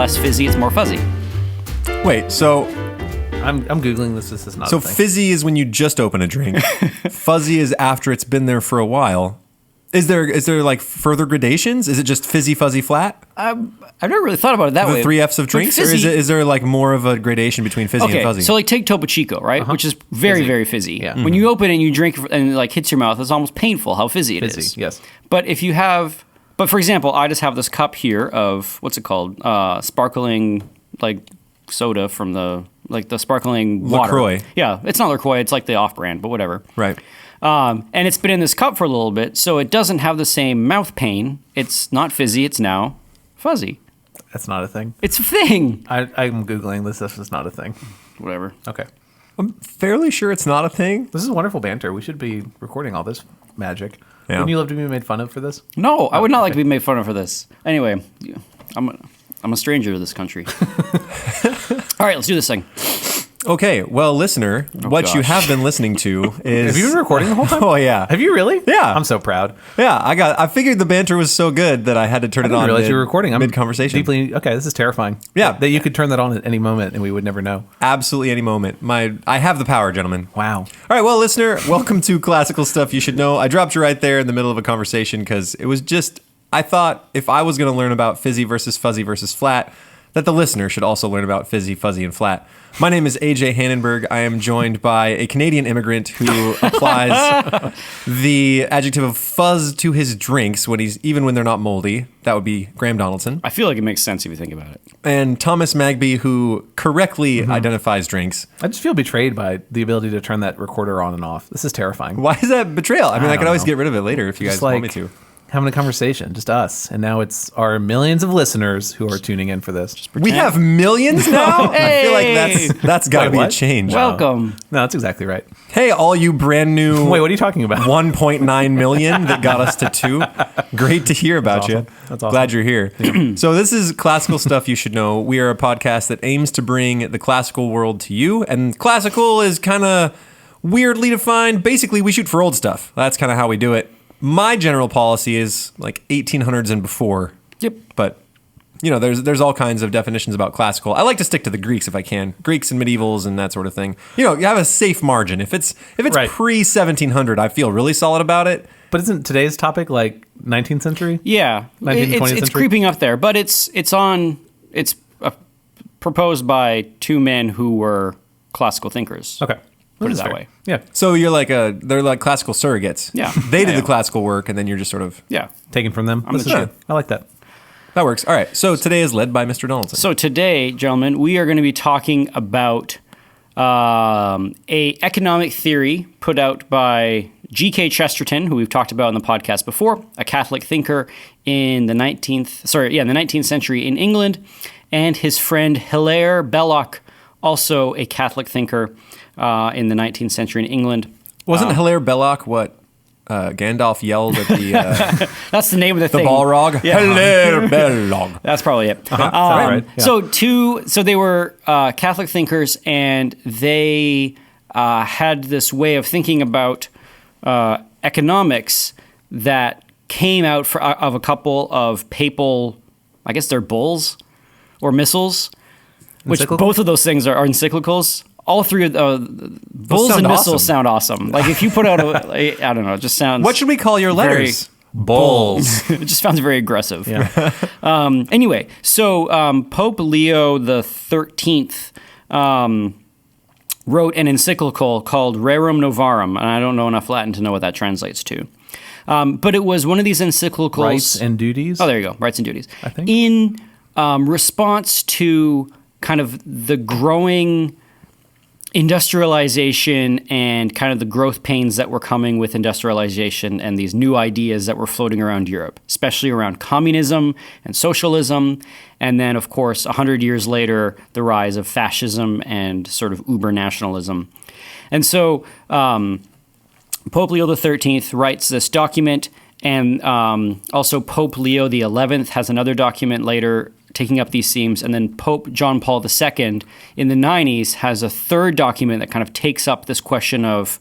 less fizzy, it's more fuzzy. Wait, so I'm Googling this. This is not so a thing. fizzy is when you just open a drink. Fuzzy is after it's been there for a while. Is there like further gradations? Is it just fizzy, fuzzy, flat? I've never really thought about it that way. The 3 Fs of But drinks? Or is there like more of a gradation between fizzy and fuzzy? So like take Topo Chico, right? Which is very, very fizzy. Yeah. When you open it and you drink and it like hits your mouth, it's almost painful how fizzy it is. Fizzy, yes. But if you have, for example, I just have this cup here of, what's it called? Sparkling like soda from the sparkling water. LaCroix. Yeah, it's not LaCroix, it's like the off-brand, but whatever. Right. And it's been in this cup for a little bit, so it doesn't have the same mouth pain. It's not fizzy, it's now fuzzy. That's not a thing. It's a thing. I'm Googling this. This is not a thing. Whatever. Okay. I'm fairly sure it's not a thing. This is wonderful banter. We should be recording all this magic. Yeah. Wouldn't you love to be made fun of for this? No, I would not like to be made fun of for this. Anyway, I'm a stranger to this country. All right, let's do this thing. Okay, well, listener, what you gosh. have been listening to is... Have you been recording the whole time? Oh, yeah. Have you really? Yeah. I'm so proud. Yeah, I figured the banter was so good that I had to turn I it didn't on realize you were recording. I'm mid-conversation. deeply... Okay, this is terrifying. Yeah. That you could turn that on at any moment and we would never know. Absolutely any moment. I have the power, gentlemen. Wow. All right, well, listener, welcome to Classical Stuff You Should Know. I dropped you right there in the middle of a conversation because it was just... I thought if I was going to learn about fizzy versus fuzzy versus flat, that the listener should also learn about fizzy, fuzzy, and flat. My name is AJ Hannenberg. I am joined by a Canadian immigrant who applies the adjective of fuzz to his drinks even when they're not moldy. That would be Graham Donaldson. I feel like it makes sense if you think about it. And Thomas Magby, who correctly identifies drinks. I just feel betrayed by the ability to turn that recorder on and off. This is terrifying. Why is that betrayal? I mean, I could don't always know. get rid of it later if you guys Just want me to. having a conversation, just us. And now it's our millions of listeners who are tuning in for this. We have millions now? I feel like that's got to Wait, be a what? change. Welcome. No, that's exactly right. Hey, all you brand new Wait, what are you talking about? 1.9 million that got us to 2. Great to hear about you. That's awesome. Glad you're here. So this is Classical Stuff You Should Know. We are a podcast that aims to bring the classical world to you. And classical is kind of weirdly defined. Basically, we shoot for old stuff. That's kind of how we do it. My general policy is like 1800s and before. Yep. But, you know, there's all kinds of definitions about classical. I like to stick to the Greeks if I can. Greeks and medievals and that sort of thing. You know, you have a safe margin. If it's Right. pre-1700, I feel really solid about it. But isn't today's topic like 19th century? Yeah, 19th, 20th it's century? creeping up there, but it's proposed by two men who were classical thinkers. Okay. Put it That's that fair. way. Yeah. So they're like classical surrogates. Yeah. They did Yeah. the classical work, and then you're just sort of... Yeah. Taken from them. I'm This the is shit. good. I like that. That works. All right. So today is led by Mr. Donaldson. So today, gentlemen, we are going to be talking about a economic theory put out by G.K. Chesterton, who we've talked about in the podcast before, a Catholic thinker in the 19th century in England, and his friend Hilaire Belloc, also a Catholic thinker in the 19th century in England. Wasn't Hilaire Belloc what Gandalf yelled at the That's the name of the thing. Balrog? Yeah. Hilaire Belloc. That's probably it. Sounds right. Yeah. So they were Catholic thinkers, and they had this way of thinking about economics that came out of a couple of papal, I guess they're bulls or missals, which Encyclical? both of those things are encyclicals. All three of bulls sound and missals awesome. sound awesome. Like if you put out I don't know, it just sounds. What should we call your very letters? Bulls. It just sounds very aggressive. Yeah. Anyway, so Pope Leo the 13th wrote an encyclical called Rerum Novarum, and I don't know enough Latin to know what that translates to. But it was one of these encyclicals. Rights and duties. Oh, there you go. Rights and duties. I think. In response to kind of the growing industrialization and kind of the growth pains that were coming with industrialization and these new ideas that were floating around Europe, especially around communism and socialism. And then, of course, 100 years later, the rise of fascism and sort of uber-nationalism. And so Pope Leo XIII writes this document, and also Pope Leo XI has another document later taking up these themes, and then Pope John Paul II in the 90s has a third document that kind of takes up this question of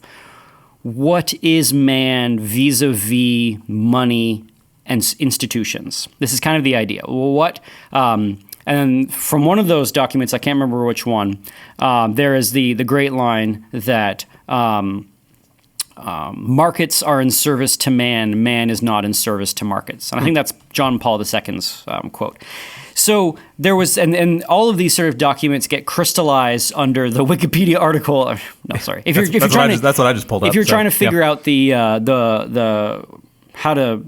what is man vis-a-vis money and institutions. This is kind of the idea. What and And from one of those documents, I can't remember which one, there is the great line that markets are in service to man, man is not in service to markets. And I think that's John Paul II's quote. So there was, and all of these sort of documents get crystallized under the Wikipedia article. No, sorry. That's what I just pulled up. If you're trying to figure out the how to,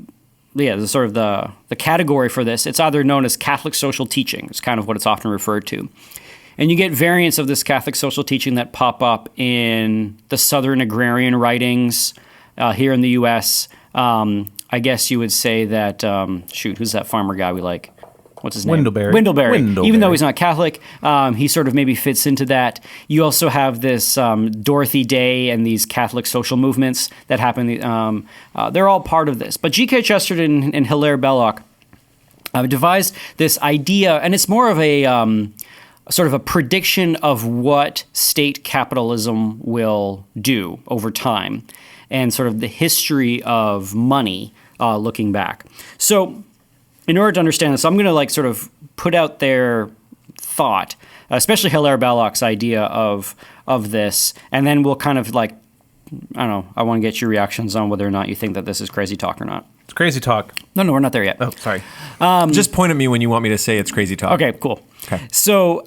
the sort of the category for this, it's either known as Catholic social teaching. It's kind of what it's often referred to. And you get variants of this Catholic social teaching that pop up in the Southern agrarian writings here in the U.S. I guess you would say that, who's that farmer guy we like? What's his name? Windleberry. Even though he's not Catholic, he sort of maybe fits into that. You also have this Dorothy Day and these Catholic social movements that happen. They're all part of this. But G.K. Chesterton and Hilaire Belloc devised this idea, and it's more of a sort of a prediction of what state capitalism will do over time, and sort of the history of money looking back. So in order to understand this, I'm going to sort of put out their thought, especially Hilaire Belloc's idea of this, and then we'll kind of I don't know, I want to get your reactions on whether or not you think that this is crazy talk or not. It's crazy talk. No, we're not there yet. Oh, sorry. Just point at me when you want me to say it's crazy talk. Okay, cool. Okay. So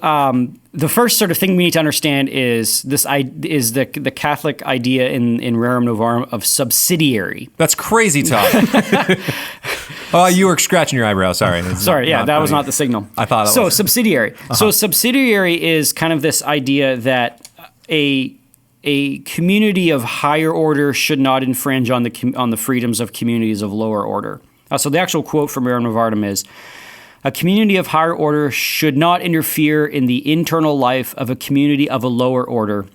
the first sort of thing we need to understand is the Catholic idea in Rerum Novarum of subsidiary. That's crazy talk. Oh, you were scratching your eyebrow. Sorry. Sorry, that was not the signal. I thought that was. So subsidiary. So subsidiary is kind of this idea that a community of higher order should not infringe on the freedoms of communities of lower order. So the actual quote from Rerum Novarum is, "A community of higher order should not interfere in the internal life of a community of a lower order."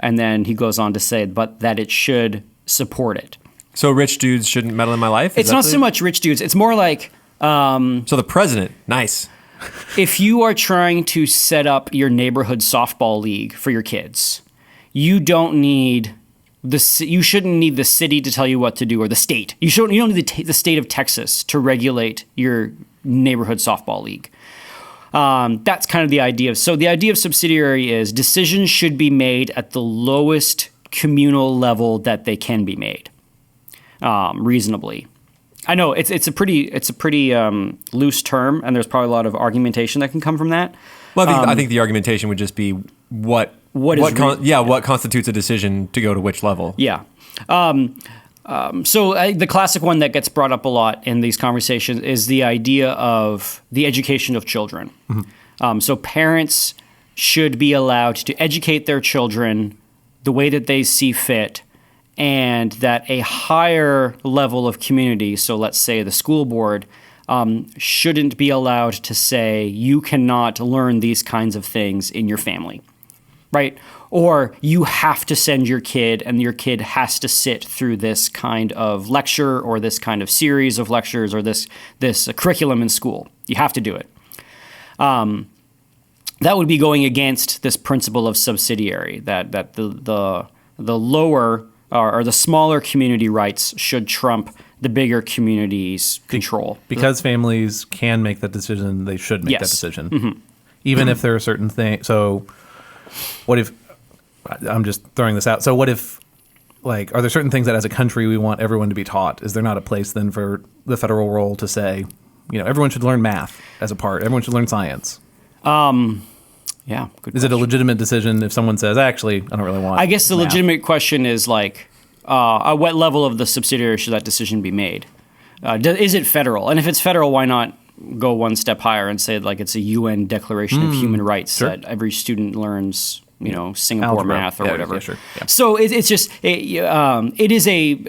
And then he goes on to say, but that it should support it. So rich dudes shouldn't meddle in my life? It's not so much rich dudes. It's more like... so the president, nice. If you are trying to set up your neighborhood softball league for your kids, you don't need... You shouldn't need the city to tell you what to do, or the state. You don't need the state of Texas to regulate your neighborhood softball league. That's kind of the idea. So the idea of subsidiary is decisions should be made at the lowest communal level that they can be made, reasonably. I know it's a pretty loose term, and there's probably a lot of argumentation that can come from that. Well, I think the argumentation would just be what constitutes a decision to go to which level. Yeah. So the classic one that gets brought up a lot in these conversations is the idea of the education of children. Mm-hmm. So parents should be allowed to educate their children the way that they see fit, and that a higher level of community, so let's say the school board, shouldn't be allowed to say, you cannot learn these kinds of things in your family, right? Or you have to send your kid, and your kid has to sit through this kind of lecture or this kind of series of lectures or this curriculum in school. You have to do it. That would be going against this principle of subsidiary, that the lower or the smaller community rights should trump the bigger community's control. Because families can make that decision, they should make that decision. Mm-hmm. Even if there are certain things. So what if, I'm just throwing this out, so what if, are there certain things that as a country we want everyone to be taught? Is there not a place then for the federal role to say, everyone should learn math as a part, everyone should learn science? Yeah, good Is it a legitimate decision if someone says, actually, I don't really want I guess the math? legitimate question is at what level of the subsidiary should that decision be made? Is it federal? And if it's federal, why not go one step higher and say it's a UN Declaration of Human Rights that every student learns, Singapore Algebra. math or whatever. Yeah, sure. Yeah. So it's just, it is in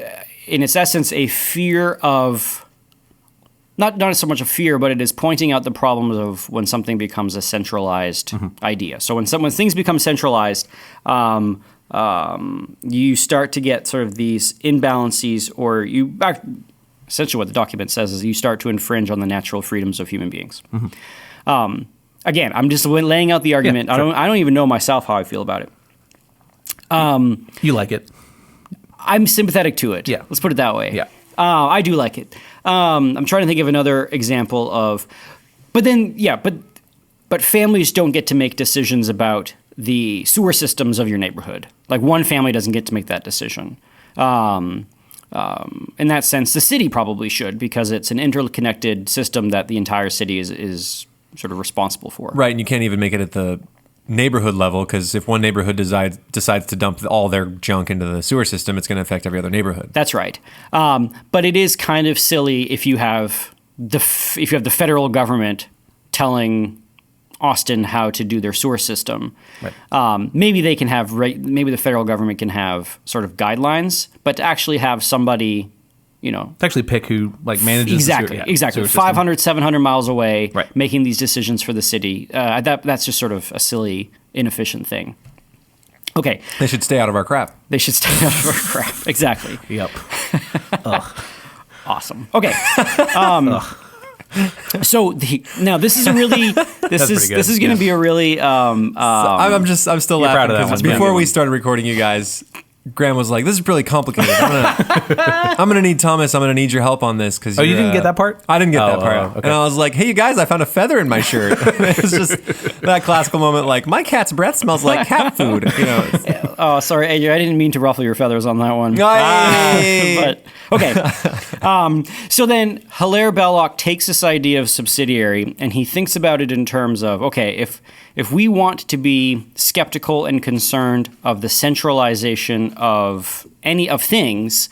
its essence, a fear of, not so much a fear, but it is pointing out the problems of when something becomes a centralized idea. So when things become centralized, you start to get sort of these imbalances, or essentially what the document says is you start to infringe on the natural freedoms of human beings. Mm-hmm. Again, I'm just laying out the argument. Yeah, sure. I don't even know myself how I feel about it. You like it? I'm sympathetic to it. Yeah. Let's put it that way. Yeah. I do like it. I'm trying to think of another example of, but but families don't get to make decisions about the sewer systems of your neighborhood. Like one family doesn't get to make that decision. In that sense, the city probably should, because it's an interconnected system that the entire city is sort of responsible for. Right, and you can't even make it at the neighborhood level, because if one neighborhood decides to dump all their junk into the sewer system, it's going to affect every other neighborhood. That's right. But it is kind of silly if you have the federal government telling Austin how to do their sewer system. Right. Maybe they can have maybe the federal government can have sort of guidelines, but to actually have somebody, to actually pick who manages exactly, the sewer system. 500, 700 miles away, right, making these decisions for the city. That's just sort of a silly, inefficient thing. Okay. They should stay out of our crap. They should stay out of our crap. Exactly. Yep. Awesome. Okay. So now this is a really this is going to be a really I'm still laughing proud of that because one. before we started recording, you guys, Graham was like, "This is really complicated. I'm gonna need Thomas. I'm gonna need your help on this because you didn't get that part? I didn't get that part, okay. and I was like, "Hey, you guys, I found a feather in my shirt." It was just that classical moment, like my cat's breath smells like cat food. Oh, sorry, AJ, I didn't mean to ruffle your feathers on that one. But okay. So then Hilaire Belloc takes this idea of subsidiary and he thinks about it in terms of, okay, if we want to be skeptical and concerned of the centralization of any of things,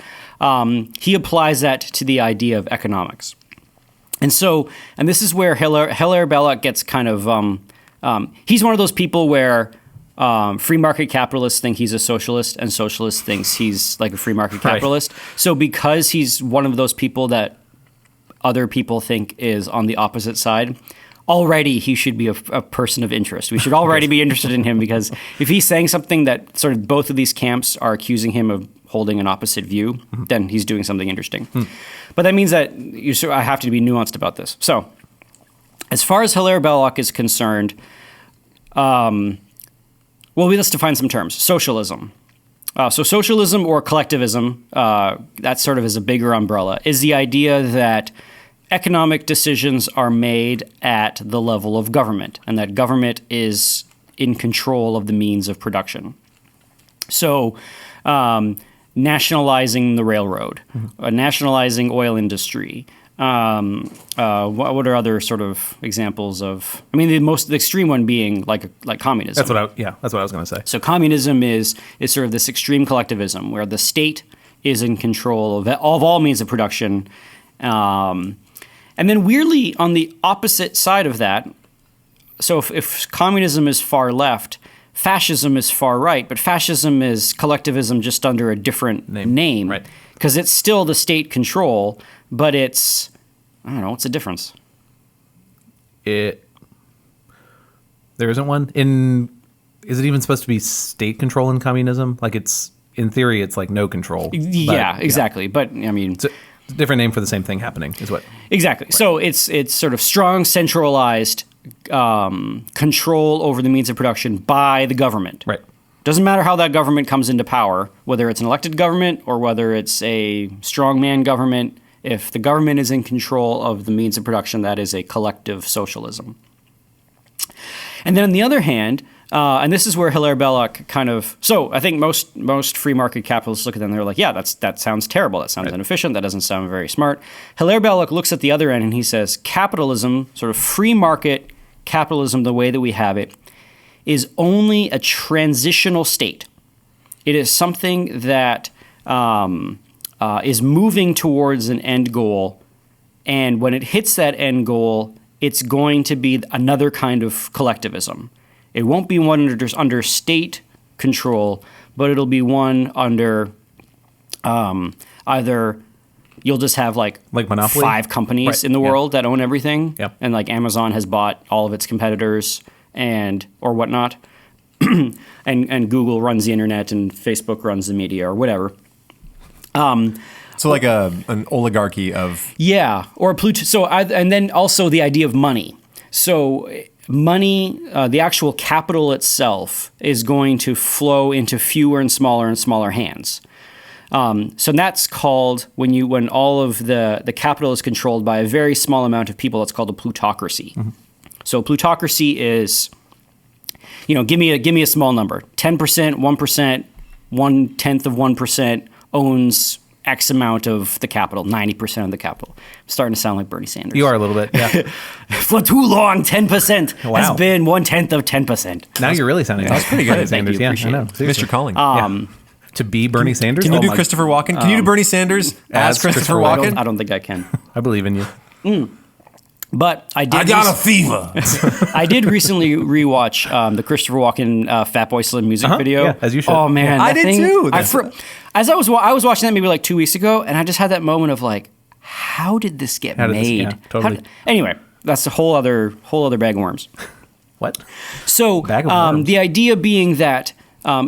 he applies that to the idea of economics. And this is where Hilaire Belloc gets kind of, he's one of those people where free market capitalists think he's a socialist and socialists thinks he's like a free market capitalist. Right. So because he's one of those people that other people think is on the opposite side, already he should be a person of interest. We should already be interested in him, because if he's saying something that sort of both of these camps are accusing him of holding an opposite view, then he's doing something interesting. But that means that I have to be nuanced about this. So as far as Hilaire Belloc is concerned, let's define some terms. Socialism. So socialism or collectivism, that sort of is a bigger umbrella, is the idea that economic decisions are made at the level of government, and that government is in control of the means of production. So nationalizing the railroad, nationalizing oil industry. What are other sort of examples of? I mean, the extreme one being like communism. That's what I was going to say. So communism is sort of this extreme collectivism where the state is in control of all means of production. And then weirdly, on the opposite side of that, so if communism is far left, fascism is far right, but fascism is collectivism just under a different name. Right. Because it's still the state control, but it's, I don't know, what's the difference? There isn't one. Is it even supposed to be state control in communism? Like in theory, it's like no control. Yeah, exactly. Yeah. But I mean, it's a different name for the same thing happening is what. Exactly. Right. So it's sort of strong centralized control over the means of production by the government. Right. Doesn't matter how that government comes into power, whether it's an elected government or whether it's a strongman government. If the government is in control of the means of production, that is a collective socialism. And then on the other hand, and this is where Hilaire Belloc kind of, so I think most free market capitalists look at them and they're like, yeah, that sounds terrible. That sounds inefficient. That doesn't sound very smart. Hilaire Belloc looks at the other end and he says, capitalism, sort of free market capitalism, the way that we have it, is only a transitional state. It is something that is moving towards an end goal, and when it hits that end goal, it's going to be another kind of collectivism. It won't be one under state control, but it'll be one under either you'll just have like Monopoly? 5 companies in the world that own everything, and like Amazon has bought all of its competitors or whatnot, and Google runs the internet and Facebook runs the media or whatever. So like an oligarchy of or and then also the idea of money. So money, the actual capital itself, is going to flow into fewer and smaller hands. So that's called when all of the capital is controlled by a very small amount of people. That's called a plutocracy. So plutocracy is, give me a small number. 10%, 1%, 1/10 of 1% owns X amount of the capital, 90% of the capital. I'm starting to sound like Bernie Sanders. You are a little bit, yeah. For too long, 10% Wow. has been 1/10 of 10%. Now you're really sounding. That's pretty good. Thank you, Yeah, I appreciate know. it. Seriously. Mr. Calling. To be Bernie Sanders. Can you Oh do my- Christopher Walken? Can you do Bernie Sanders as Christopher I Walken? don't think I can. I believe in you. But I did. fever. I did recently rewatch the Christopher Walken Fatboy Slim music video. Yeah, as you should. Oh man, I that did thing- too. As I was watching that maybe like 2 weeks ago, and I just had that moment of like, how did this get How did this- made? yeah, totally. Anyway, that's a whole other bag of worms. What? So Bag of worms. the idea being that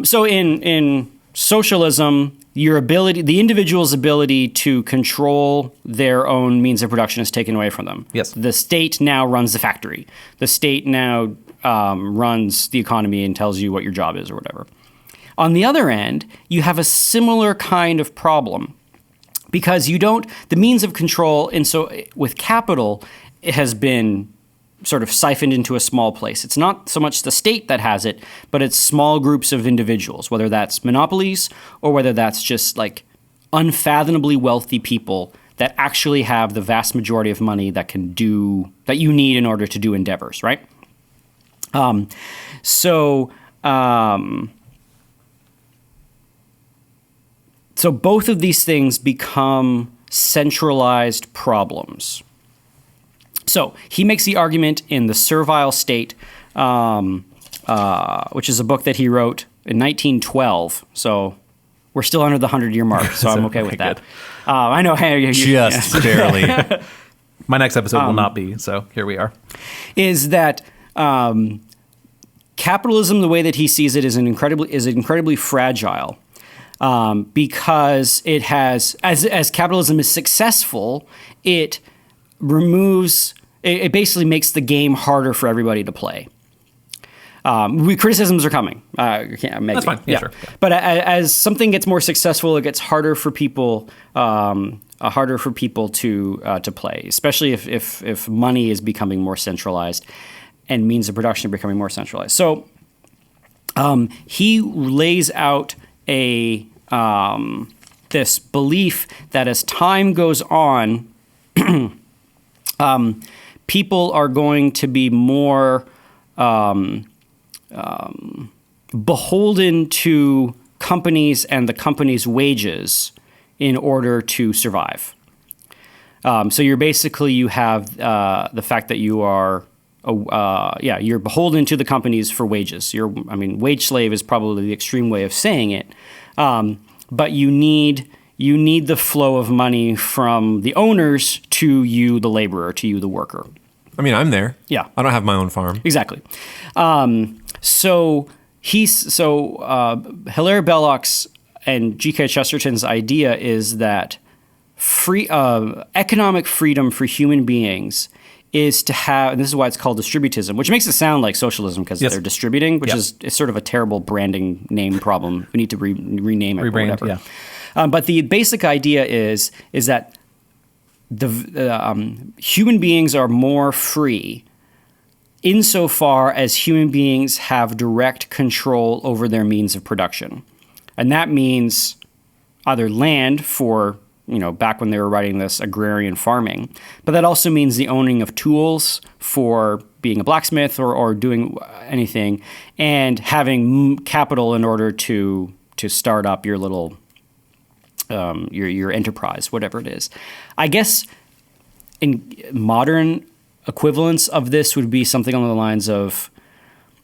so in socialism, the individual's ability to control their own means of production is taken away from them. Yes. The state now runs the factory. The state now runs the economy and tells you what your job is or whatever. On the other end, you have a similar kind of problem because the means of control, and so with capital, it has been sort of siphoned into a small place. It's not so much the state that has it, but it's small groups of individuals, whether that's monopolies or whether that's just like unfathomably wealthy people that actually have the vast majority of money that you need in order to do endeavors, right? So both of these things become centralized problems. So he makes the argument in The Servile State, which is a book that he wrote in 1912. So we're still under the 100-year mark, so I'm okay with that. I know. Hey, Just barely. My next episode will not be, so here we are. Is that capitalism, the way that he sees it, is incredibly fragile. Because it has, as capitalism is successful, it basically makes the game harder for everybody to play. Criticisms are coming. Maybe. That's fine. Yeah, sure. But as something gets more successful, it gets harder for people to play, especially if money is becoming more centralized and means of production are becoming more centralized. So he lays out this belief that as time goes on, people are going to be more beholden to companies and the company's wages in order to survive. So you have the fact that you are you're beholden to the companies for wages. Wage slave is probably the extreme way of saying it, but you need the flow of money from the owners to you, the laborer, to you, the worker. I'm there. Yeah. I don't have my own farm. Exactly. So Hilaire Belloc's and G.K. Chesterton's idea is that economic freedom for human beings is to have, and this is why it's called distributism, which makes it sound like socialism because they're distributing, which is sort of a terrible branding name problem. We need to rename it or whatever. Yeah. But the basic idea is that human beings are more free insofar as human beings have direct control over their means of production. And that means either land for, back when they were writing this, agrarian farming, but that also means the owning of tools for being a blacksmith or doing anything, and having capital in order to start up your little your enterprise, whatever it is. I guess in modern equivalents of this would be something along the lines of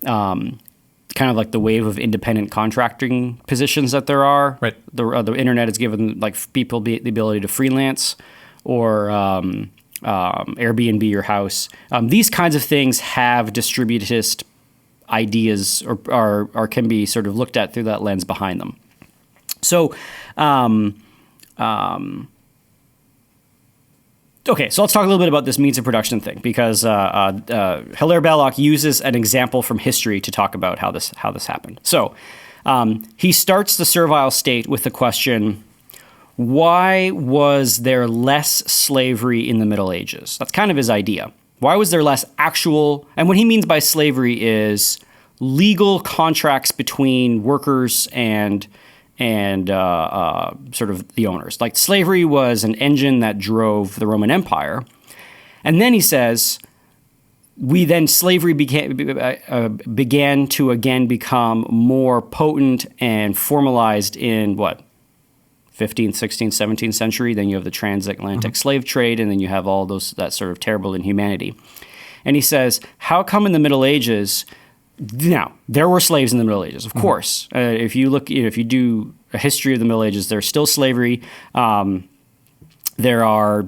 kind of like the wave of independent contracting positions that there are. Right. The internet has given people the ability to freelance or Airbnb your house. These kinds of things have distributist ideas or can be sort of looked at through that lens behind them. So, okay, so let's talk a little bit about this means of production thing, because Hilaire Belloc uses an example from history to talk about how this happened. So he starts The Servile State with the question, why was there less slavery in the Middle Ages? That's kind of his idea. Why was there less actual? And what he means by slavery is legal contracts between workers and sort of the owners. Like slavery was an engine that drove the Roman Empire. And then he says, slavery began to again become more potent and formalized in what? 15th, 16th, 17th century. Then you have the transatlantic slave trade, and then you have all that sort of terrible inhumanity. And he says, how come in the Middle Ages? Now, there were slaves in the Middle Ages, of course. If you look, if you do a history of the Middle Ages, there's still slavery. There are,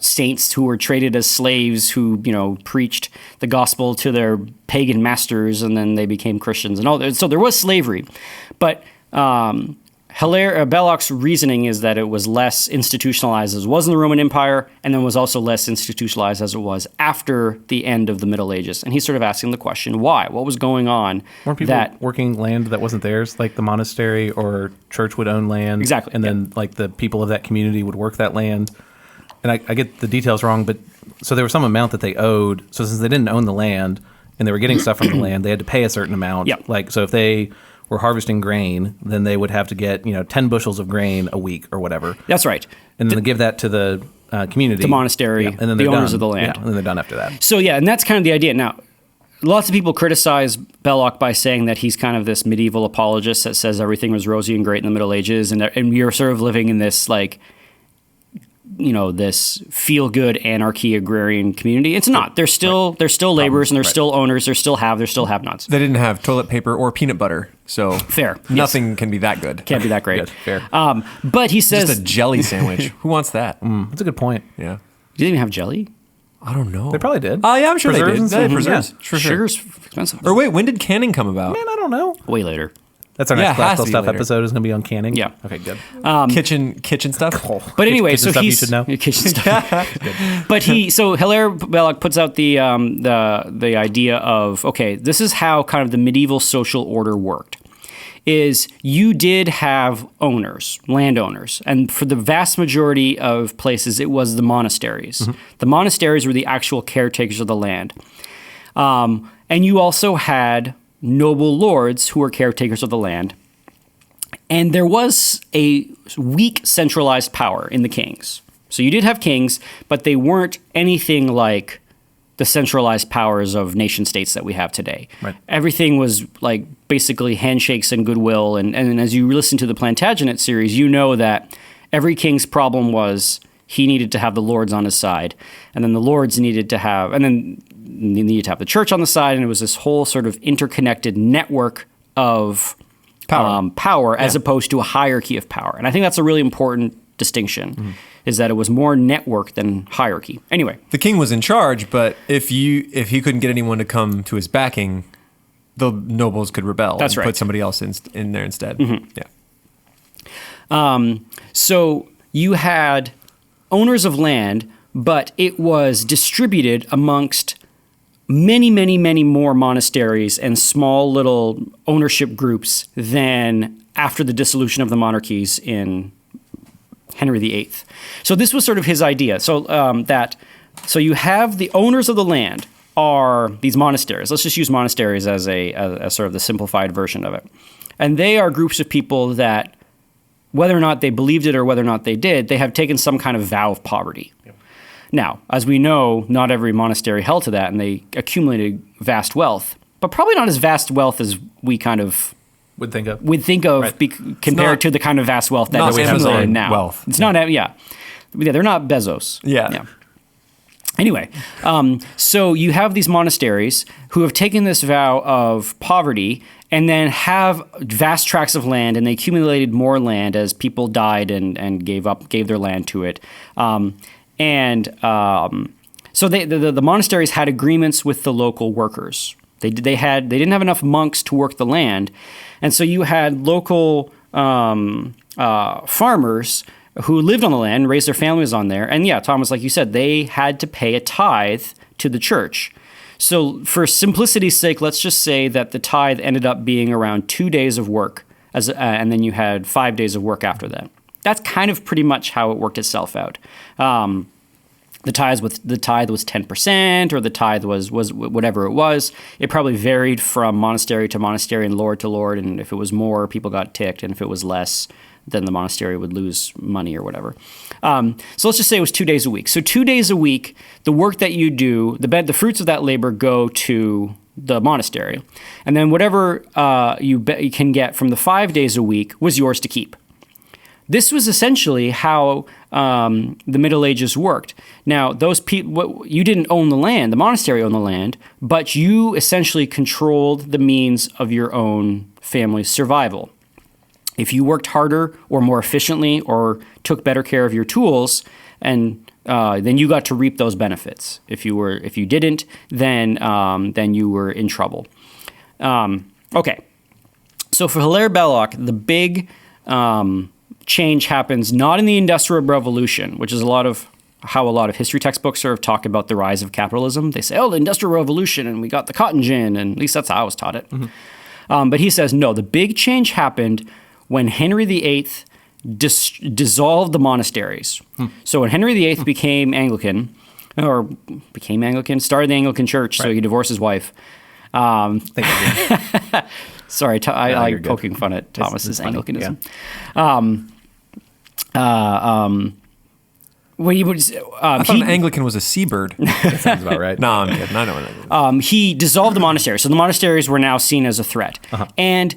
saints who were traded as slaves who, preached the gospel to their pagan masters, and then they became Christians and all that. So there was slavery. But Belloc's reasoning is that it was less institutionalized as it was in the Roman Empire, and then was also less institutionalized as it was after the end of the Middle Ages. And he's sort of asking the question, why? What was going on? Weren't people working land that wasn't theirs, like the monastery or church would own land? Exactly. And then like the people of that community would work that land. And I get the details wrong, but so there was some amount that they owed. So since they didn't own the land and they were getting stuff from the land, they had to pay a certain amount. Yep. Like, so if they were harvesting grain, then they would have to get 10 bushels of grain a week or whatever. That's right. And then they give that to the community, the monastery, and then the they're owners done. of the land. Yeah, and then they're done after that. So yeah, and that's kind of the idea. Now, lots of people criticize Belloc by saying that he's kind of this medieval apologist that says everything was rosy and great in the Middle Ages, and you're sort of living in this this feel-good anarchy agrarian community. It's not. There's still laborers, and there's still owners. There's still have-nots. They didn't have toilet paper or peanut butter, so fair. Nothing can be that good. Can't be that great. Good, fair. But he says just a jelly sandwich. Who wants that? That's a good point. Yeah. Do they even have jelly? I don't know. They probably did. Oh yeah, I'm sure Preserves they did. and They had stuff? preserves. Yeah. Sure. Sugar's expensive. Or wait, when did canning come about? Man, I don't know. Way later. That's our Yeah, next it has classical to be stuff later. episode is going to be on canning. Yeah. Okay, good. Kitchen stuff. But anyway, Kitchen so stuff you he's should know. kitchen stuff. But Hilaire Belloc puts out the idea of, okay, this is how kind of the medieval social order worked. Is you did have owners, landowners, and for the vast majority of places, it was the monasteries. Mm-hmm. The monasteries were the actual caretakers of the land, and you also had noble lords who were caretakers of the land. And there was a weak centralized power in the kings. So you did have kings, but they weren't anything like the centralized powers of nation states that we have today. Right. Everything was like basically handshakes and goodwill. And as you listen to the Plantagenet series, you know that every king's problem was he needed to have the lords on his side. And then the lords needed to have, and then you needed to have the church on the side. And it was this whole sort of interconnected network of power as opposed to a hierarchy of power. And I think that's a really important distinction, is that it was more network than hierarchy. Anyway. The king was in charge, but if he couldn't get anyone to come to his backing, the nobles could rebel. That's and right. Put somebody else in there instead. Mm-hmm. Yeah. So you had owners of land, but it was distributed amongst many, many, many more monasteries and small little ownership groups than after the dissolution of the monarchies in Henry VIII. So this was sort of his idea. So you have the owners of the land are these monasteries. Let's just use monasteries as a sort of the simplified version of it. And they are groups of people that, whether or not they believed it or whether or not they did, they have taken some kind of vow of poverty. Yep. Now, as we know, not every monastery held to that, and they accumulated vast wealth, but probably not as vast wealth as we kind of Would think of. Right. Compared to the kind of vast wealth that not we have Amazon now. Wealth. It's not, they're not Bezos. Yeah. Anyway, so you have these monasteries who have taken this vow of poverty and then have vast tracts of land, and they accumulated more land as people died and gave their land to it. So the monasteries had agreements with the local workers. They didn't have enough monks to work the land, and so you had local farmers who lived on the land, raised their families on there, and Thomas, like you said, they had to pay a tithe to the church. So for simplicity's sake, let's just say that the tithe ended up being around 2 days of work, and then you had 5 days of work after that. That's kind of pretty much how it worked itself out. the tithe was 10%, or the tithe was whatever it was. It probably varied from monastery to monastery and lord to lord. And if it was more, people got ticked, and if it was less, then the monastery would lose money or whatever. So let's just say it was 2 days a week. So 2 days a week, the work that you do, the fruits of that labor go to the monastery, and then whatever you can get from the 5 days a week was yours to keep. This was essentially how the Middle Ages worked. Now, those people, you didn't own the land; the monastery owned the land, but you essentially controlled the means of your own family's survival. If you worked harder or more efficiently or took better care of your tools, and then you got to reap those benefits. If you didn't, then you were in trouble. Okay, so for Hilaire Belloc, the big change happens not in the Industrial Revolution, which is how a lot of history textbooks sort of talk about the rise of capitalism. They say, oh, the Industrial Revolution, and we got the cotton gin, and at least that's how I was taught it. Mm-hmm. But he says, no, the big change happened when Henry VIII dissolved the monasteries. So when Henry VIII became Anglican, started the Anglican Church, so he divorced his wife. Thank you. Sorry, I like poking fun at Thomas's Anglicanism. Yeah. When he was, I thought an Anglican was a seabird. That sounds about right. No, I'm kidding. I know what that is. He dissolved the monasteries, so the monasteries were now seen as a threat. And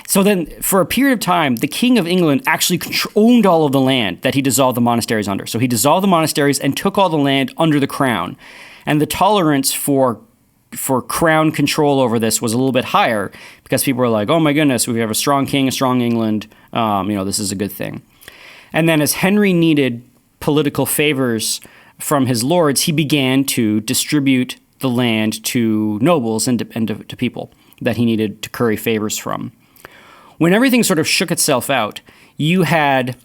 so then for a period of time, the King of England actually owned all of the land that he dissolved the monasteries under. So he dissolved the monasteries and took all the land under the crown. And the tolerance for crown control over this was a little bit higher because people were like, oh my goodness, we have a strong king, a strong England. This is a good thing. And then as Henry needed political favors from his lords, he began to distribute the land to nobles and to people that he needed to curry favors from. When everything sort of shook itself out, you had,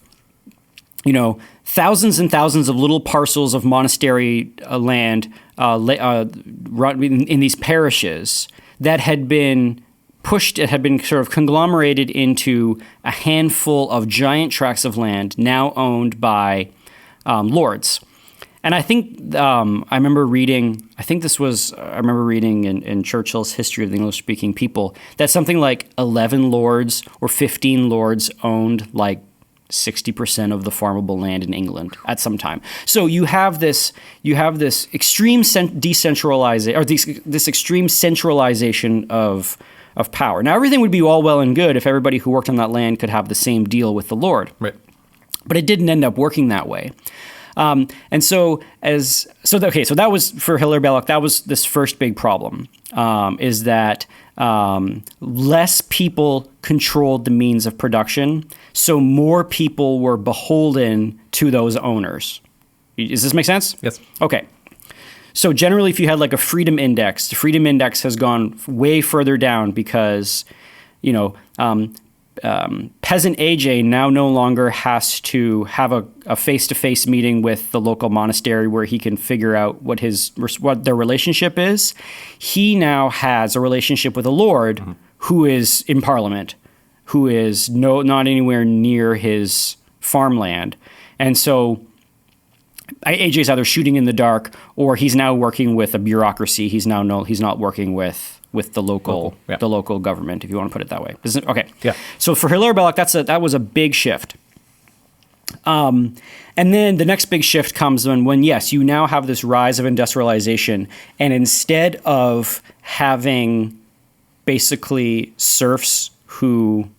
thousands and thousands of little parcels of monastery land in these parishes that had been sort of conglomerated into a handful of giant tracts of land now owned by lords. And I think I remember reading in Churchill's History of the English-Speaking People that something like 11 lords or 15 lords owned like 60% of the farmable land in England at some time. So you have this extreme decentralization, or this extreme centralization of power. Now everything would be all well and good if everybody who worked on that land could have the same deal with the Lord. Right. But it didn't end up working that way. So that was for Hilaire Belloc. That was this first big problem, is that less people controlled the means of production, so more people were beholden to those owners. Does this make sense? Yes. Okay. So generally, if you had like a freedom index, the freedom index has gone way further down because, peasant AJ now no longer has to have a face-to-face meeting with the local monastery where he can figure out what their relationship is. He now has a relationship with a lord who is in Parliament, who is not anywhere near his farmland, and so AJ's either shooting in the dark or he's now working with a bureaucracy. He's not working with the local government, if you want to put it that way. Okay. Yeah. So for Hilaire Belloc, that was a big shift. And then the next big shift comes when yes, you now have this rise of industrialization, and instead of having basically serfs who,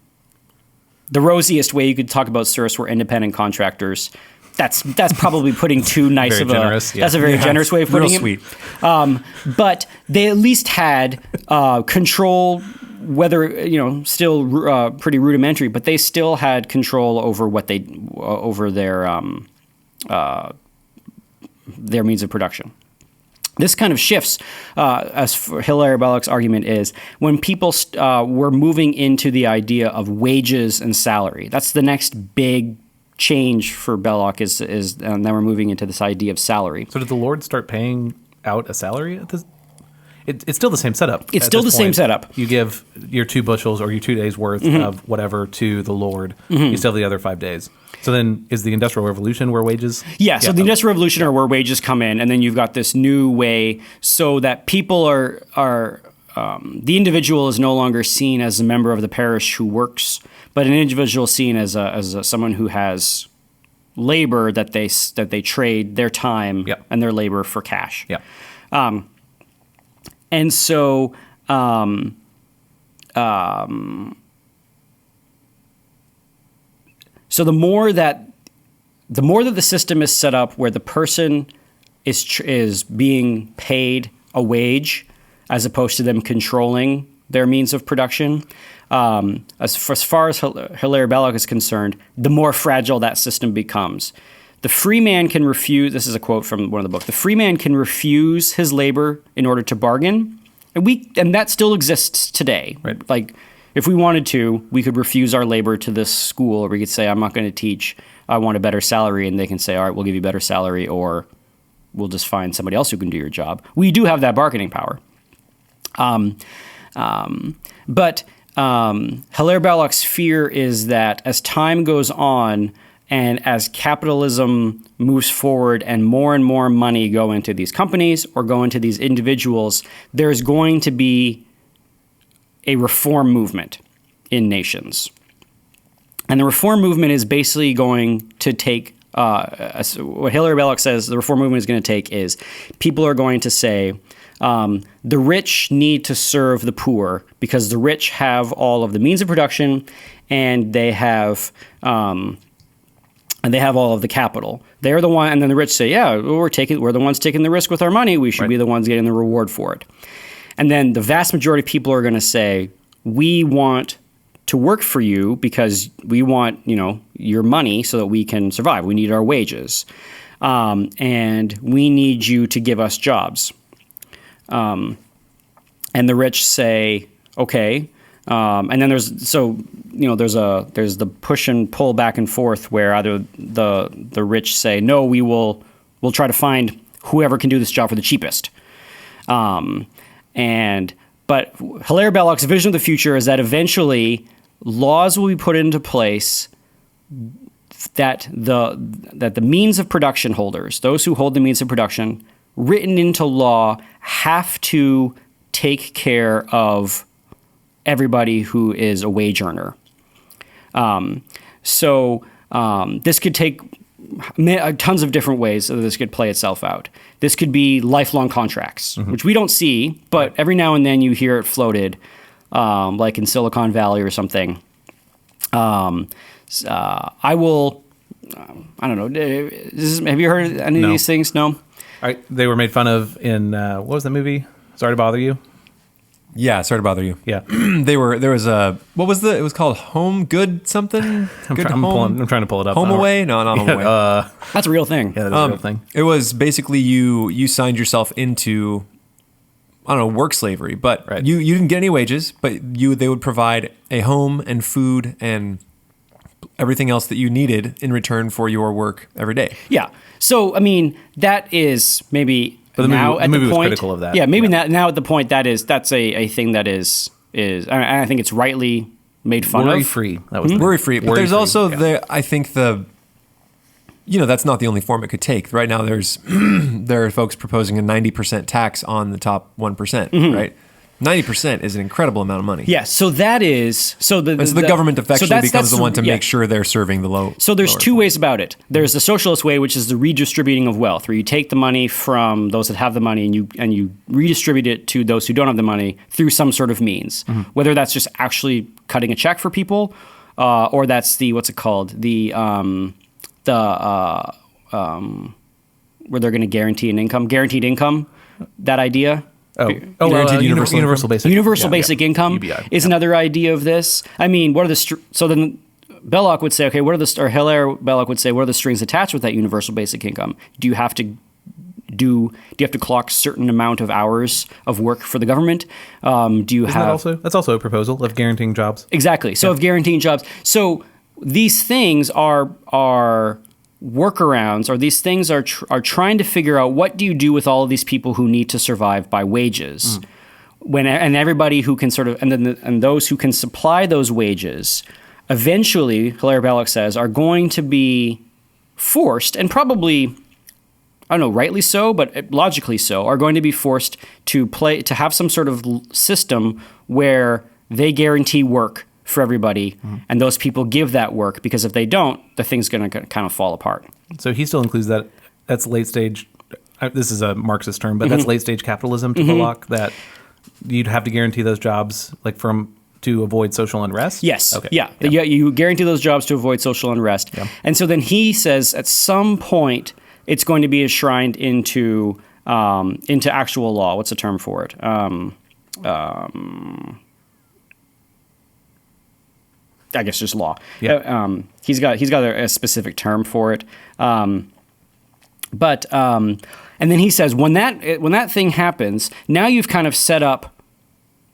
the rosiest way you could talk about serfs were independent contractors. That's probably putting too nice of generous, That's a very generous way of putting it. Sweet. But they at least had control, whether still pretty rudimentary, but they still had control over over their means of production. This kind of shifts, as for Hilaire Belloc's argument is, when people were moving into the idea of wages and salary. That's the next big change for Belloc is now we're moving into this idea of salary. So did the Lord start paying out a salary at this? It's still the same setup. It's at still this the same point. setup. You give your 2 bushels or your 2 days worth of whatever to the Lord. You still have the other 5 days. So then is the Industrial Revolution where wages? Yeah, so the Industrial Revolution are where wages come in, and then you've got this new way so that people are the individual is no longer seen as a member of the parish who works, but an individual seen as someone who has labor that they trade their time and their labor for cash. Yeah. And so so the more that the system is set up where the person is being paid a wage as opposed to them controlling their means of production, as far as Hilaire Belloc is concerned, the more fragile that system becomes. The free man can refuse, this is a quote from one of the books, the free man can refuse his labor in order to bargain, and that still exists today. Right. Like, if we wanted to, we could refuse our labor to this school, or we could say, I'm not going to teach, I want a better salary, and they can say, all right, we'll give you better salary, or we'll just find somebody else who can do your job. We do have that bargaining power. But Hilaire Belloc's fear is that as time goes on and as capitalism moves forward and more money go into these companies or go into these individuals, there's going to be a reform movement in nations. And the reform movement is basically going to take, what Hilaire Belloc says the reform movement is going to take is people are going to say, the rich need to serve the poor because the rich have all of the means of production and they have all of the capital. They're the one, and then the rich say, yeah, we're the ones taking the risk with our money. We should be the ones getting the reward for it. And then the vast majority of people are going to say, we want to work for you because we want, your money so that we can survive. We need our wages. And we need you to give us jobs. And the rich say, okay. And then there's the push and pull back and forth where either the rich say, no, we'll try to find whoever can do this job for the cheapest. But Hilaire Belloc's vision of the future is that eventually laws will be put into place that the means of production holders, those who hold the means of production, written into law, have to take care of everybody who is a wage earner. This could take tons of different ways that this could play itself out. This could be lifelong contracts, which we don't see, but every now and then you hear it floated, like in Silicon Valley or something. I don't know. Have you heard any of these things? No? They were made fun of in, what was the movie? Sorry to Bother You? Yeah, sorry to bother you. Yeah. It was called Home Good something? I'm trying to pull it up. Home Away? No, not Home Away. That's a real thing. Yeah, that's a real thing. It was basically you signed yourself into, I don't know, work slavery, but you didn't get any wages, but they would provide a home and food and everything else that you needed in return for your work every day. Yeah. So, that is maybe... But the now movie, at the point, was critical of that. Yeah, maybe now at the point that's a thing that is I think it's rightly made fun worry of. Free. That was worry free. But there's also I think that's not the only form it could take. Right now there are folks proposing a 90% tax on the top 1%, right? 90% is an incredible amount of money. Yeah, so that is the government effectively becomes the one to make sure they're serving the low. So there's two ways about it. There's the socialist way, which is the redistributing of wealth, where you take the money from those that have the money and you redistribute it to those who don't have the money through some sort of means. Whether that's just actually cutting a check for people, or that's the what's it called where they're going to guaranteed income. That idea. Guaranteed universal basic income UBI. is another idea of this. So then Belloc would say, okay, or Hilaire Belloc would say, what are the strings attached with that universal basic income? Do you have to clock certain amount of hours of work for the government? That's also a proposal of guaranteeing jobs. Exactly. So of guaranteeing jobs. So these things are workarounds, or these things are trying to figure out what do you do with all of these people who need to survive by wages. and everybody who can sort of, and those who can supply those wages, eventually, Hilaire Belloc says, are going to be forced, and probably, I don't know, rightly so, but logically so, are going to be forced to have some sort of system where they guarantee work for everybody, and those people give that work, because if they don't, the thing's going to kind of fall apart. So he still includes that. That's late stage. This is a Marxist term, but that's late stage capitalism to Belloc, that you'd have to guarantee those jobs to avoid social unrest? Yes. Okay. Yeah. You guarantee those jobs to avoid social unrest. Yeah. And so then he says at some point it's going to be enshrined into actual law. What's the term for it? I guess just law. Yeah. He's got a specific term for it. And then he says when that thing happens, now you've kind of set up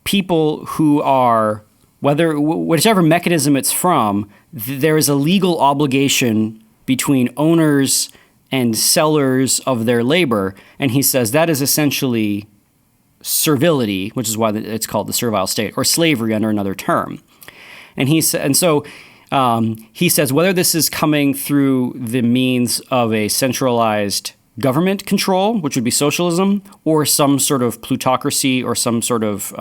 people who are, whichever mechanism it's from, there is a legal obligation between owners and sellers of their labor, and he says that is essentially servility, which is why it's called the servile state, or slavery under another term. And he says whether this is coming through the means of a centralized government control, which would be socialism, or some sort of plutocracy, or some sort of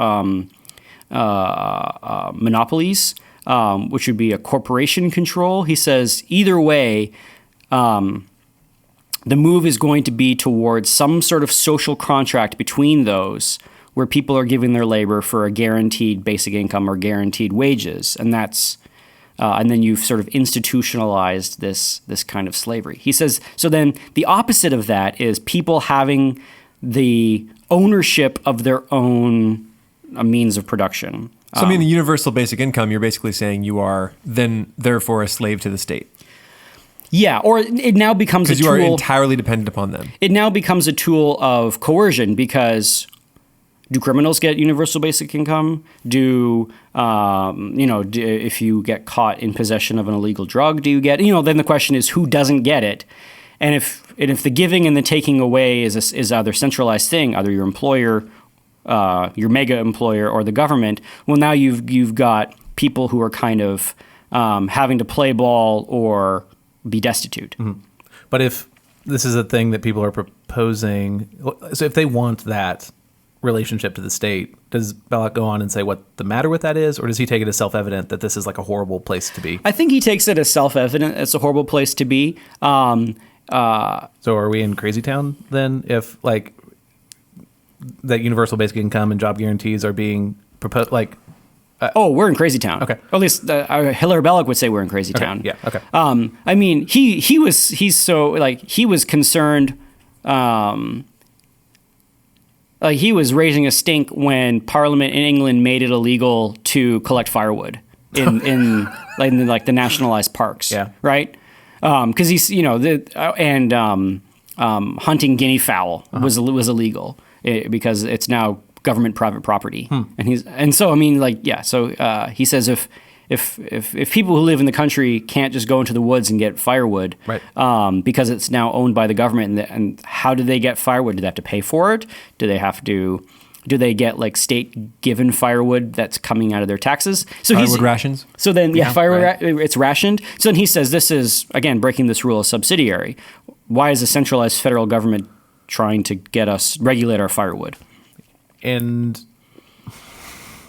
monopolies, which would be a corporation control. He says either way, the move is going to be towards some sort of social contract between those, where people are giving their labor for a guaranteed basic income or guaranteed wages, and that's and then you've sort of institutionalized this kind of slavery. He says, so then the opposite of that is people having the ownership of their own means of production. So the universal basic income, you're basically saying you are then therefore a slave to the state. Yeah, or it now becomes a tool. Because you are entirely dependent upon them. It now becomes a tool of coercion, because do criminals get universal basic income? If you get caught in possession of an illegal drug, do you get? Then the question is, who doesn't get it? And if the giving and the taking away is either centralized thing, either your employer, your mega employer, or the government, well, now you've got people who are kind of having to play ball or be destitute. Mm-hmm. But if this is a thing that people are proposing, so if they want that relationship to the state, does Belloc go on and say what the matter with that is, or does he take it as self-evident that this is like a horrible place to be? I think he takes it as self-evident it's a horrible place to be. So are we in Crazy Town then, if like that universal basic income and job guarantees are being proposed? We're in Crazy Town. Okay. Or at least Hilaire Belloc would say we're in Crazy Town. Yeah. Okay. He was concerned. He was raising a stink when Parliament in England made it illegal to collect firewood in the nationalized parks. Yeah. Right. Because he's hunting guinea fowl was illegal because it's now government private property. He says if people who live in the country can't just go into the woods and get firewood, right, because it's now owned by the government, and how do they get firewood? Do they have to pay for it? Do they get like state given firewood that's coming out of their taxes? So firewood rations. So then, it's rationed. So then he says this is, again, breaking this rule of subsidiary. Why is a centralized federal government trying to get us regulate our firewood? And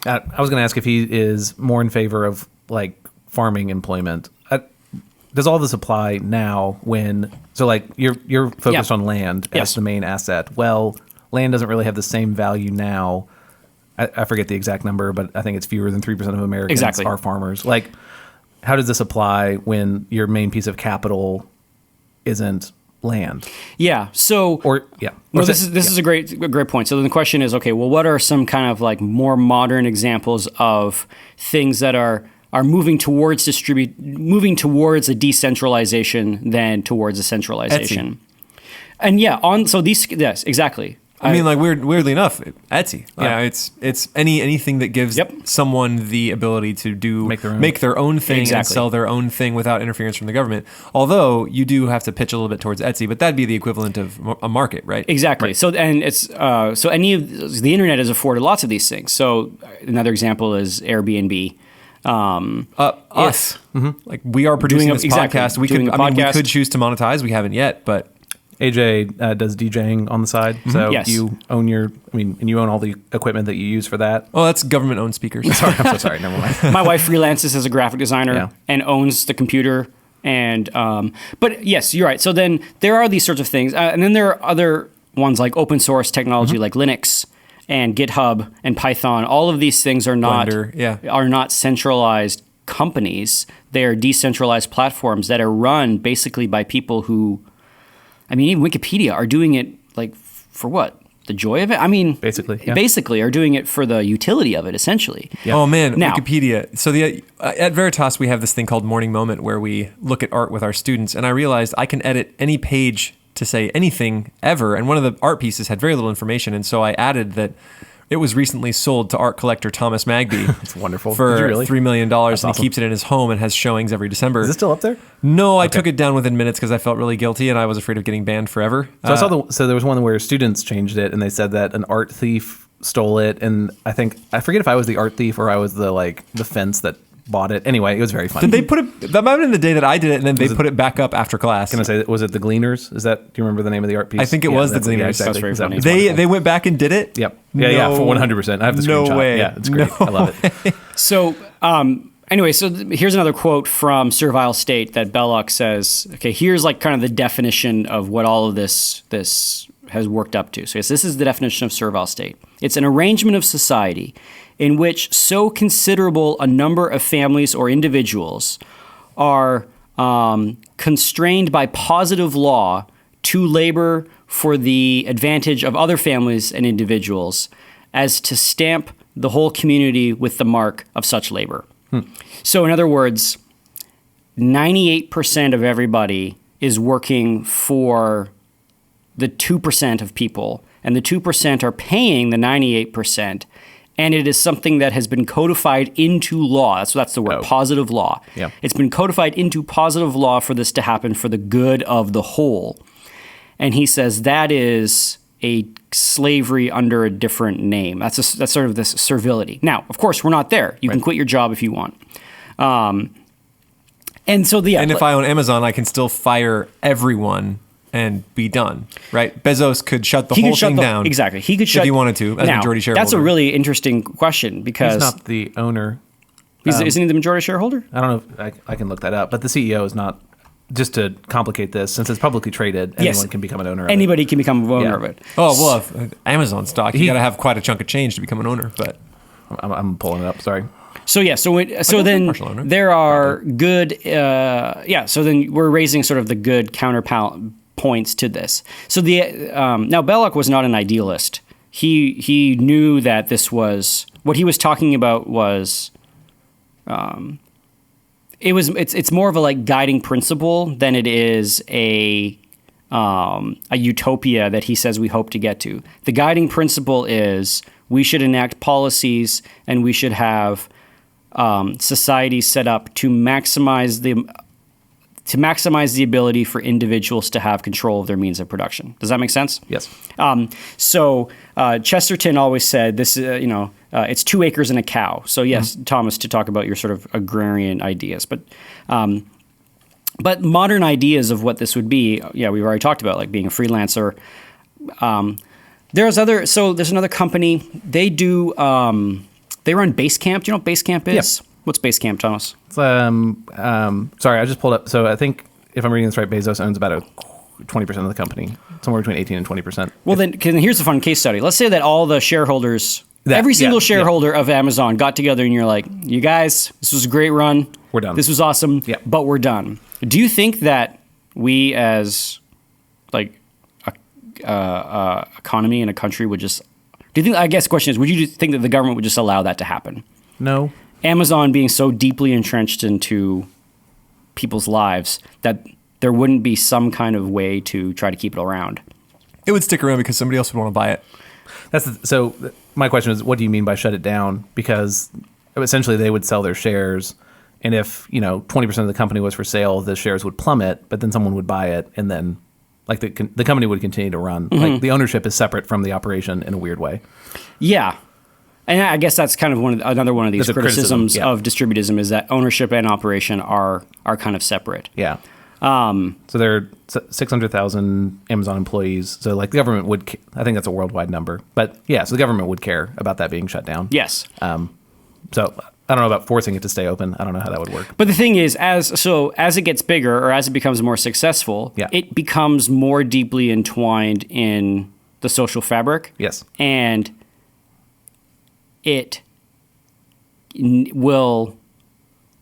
I was going to ask if he is more in favor of like farming employment. Does all this apply now when you're focused on land as the main asset? Well, land doesn't really have the same value now. I forget the exact number, but I think it's fewer than 3% of Americans are farmers. Like, how does this apply when your main piece of capital isn't land? Yeah. So, this is a great point. So then the question is, okay, well, what are some kind of like more modern examples of things that are moving towards a decentralization than towards a centralization? Etsy. And exactly. I mean, like weirdly enough, Etsy. Yeah. It's anything that gives Yep. someone the ability to Make their own. thing and Exactly. sell their own thing without interference from the government. Although you do have to pitch a little bit towards Etsy, but that'd be the equivalent of a market, right? Exactly. So and it's so any of the internet has afforded lots of these things. So another example is Airbnb. Us, like we are producing Doing this exactly. podcast. We Doing could, a I mean, we podcast. could choose to monetize. We haven't yet, but AJ does DJing on the side, so Yes. you own and you own all the equipment that you use for that. oh, that's government-owned speakers. Sorry, I'm so sorry. Never mind. My wife freelances as a graphic designer Yeah. and owns the computer. And but yes, you're right. So then there are these sorts of things, and then there are other ones like open source technology, like Linux and GitHub and Python. All of these things are not Blender, yeah. are not centralized companies. They are decentralized platforms that are run basically by people who, I mean, even Wikipedia are doing it like for what? The joy of it? I mean, Basically, yeah. basically are doing it for the utility of it, essentially. Yeah. Oh man, Now- Wikipedia. So at Veritas we have this thing called Morning Moment where we look at art with our students, and I realized I can edit any page to say anything ever, and one of the art pieces had very little information, and so I added that it was recently sold to art collector Thomas Magby. It's wonderful. For Did you really? $3 million, and awesome. he keeps it in his home and has showings every December. Is it still up there? No, I took it down within minutes because I felt really guilty and I was afraid of getting banned forever. So I saw so there was one where students changed it, and they said that an art thief stole it, and I forget if I was the art thief or I was the fence that bought it. Anyway, it was very funny. Did they put it? That might have been the day that I did it, and then they put it back up after class. Can I say, was it the Gleaners? Do you remember the name of the art piece? I think it was the that's- yeah, Gleaners. exactly. That's very funny. They went back and did it. Yep. Yeah, for 100%. I have the screenshot. No way. Yeah, it's great. I love it. So, anyway, so here's another quote from Servile State that Belloc says, okay, here's like kind of the definition of what all of this has worked up to. So yes, this is the definition of Servile State. It's an arrangement of society in which so considerable a number of families or individuals are constrained by positive law to labor for the advantage of other families and individuals as to stamp the whole community with the mark of such labor. So in other words, 98% of everybody is working for the 2% of people, and the 2% are paying the 98%, and it is something that has been codified into law. That's the word, positive law. Yeah. It's been codified into positive law for this to happen for the good of the whole. And he says that is a slavery under a different name. That's sort of this servility. Now, of course, we're not there. You can quit your job if you want. And so And if I own Amazon, I can still fire everyone and be done, right? Bezos could shut the whole thing down. Exactly. He could shut if he wanted to as now, majority shareholder. That's a really interesting question because He's not the owner. isn't he the majority shareholder? I don't know if I can look that up, but the CEO is not. Just to complicate this, since it's publicly traded, anyone can become an owner of Anybody can become an owner Yeah. of it. Oh, well, if Amazon stock, you got to have quite a chunk of change to become an owner, but it. I'm pulling it up. Sorry. So yeah, so then partial owner. there are good, so then we're raising sort of the good counterpoints to this. So now Belloc was not an idealist. He knew that this was what he was talking about was. It's more of a like guiding principle than it is a utopia that he says we hope to get to. The guiding principle is we should enact policies and we should have society set up to maximize the ability for individuals to have control of their means of production. Does that make sense? Yes. So Chesterton always said this, it's 2 acres and a cow. So yes, Thomas, to talk about your sort of agrarian ideas, but modern ideas of what this would be, we've already talked about, like being a freelancer. There's another company. They do, they run Basecamp. Do you know what Basecamp is? Yeah. What's Basecamp, Thomas? Sorry, I just pulled up. So I think if I'm reading this right, Bezos owns about 20% of the company, somewhere between 18 and 20%. Well, then here's a fun case study. Let's say that all the shareholders, every single shareholder of Amazon got together and you're like, you guys, this was a great run. We're done. This was awesome, but we're done. Do you think that we as like a economy in a country would just, I guess the question is, would you think that the government would just allow that to happen? No. Amazon being so deeply entrenched into people's lives that there wouldn't be some kind of way to try to keep it around. It would stick around because somebody else would want to buy it. My question is, what do you mean by shut it down? Because essentially they would sell their shares, and if 20% of the company was for sale, the shares would plummet, but then someone would buy it, and then like the company would continue to run. Like the ownership is separate from the operation in a weird way. Yeah. And I guess that's kind of another one of these criticisms yeah. of distributism is that ownership and operation are kind of separate. Yeah. So there are 600,000 Amazon employees. So like the government would, I think that's a worldwide number, but yeah, so the government would care about that being shut down. Yes. So I don't know about forcing it to stay open. I don't know how that would work. But the thing is, as it gets bigger or as it becomes more successful, Yeah. it becomes more deeply entwined in the social fabric. Yes. And it will,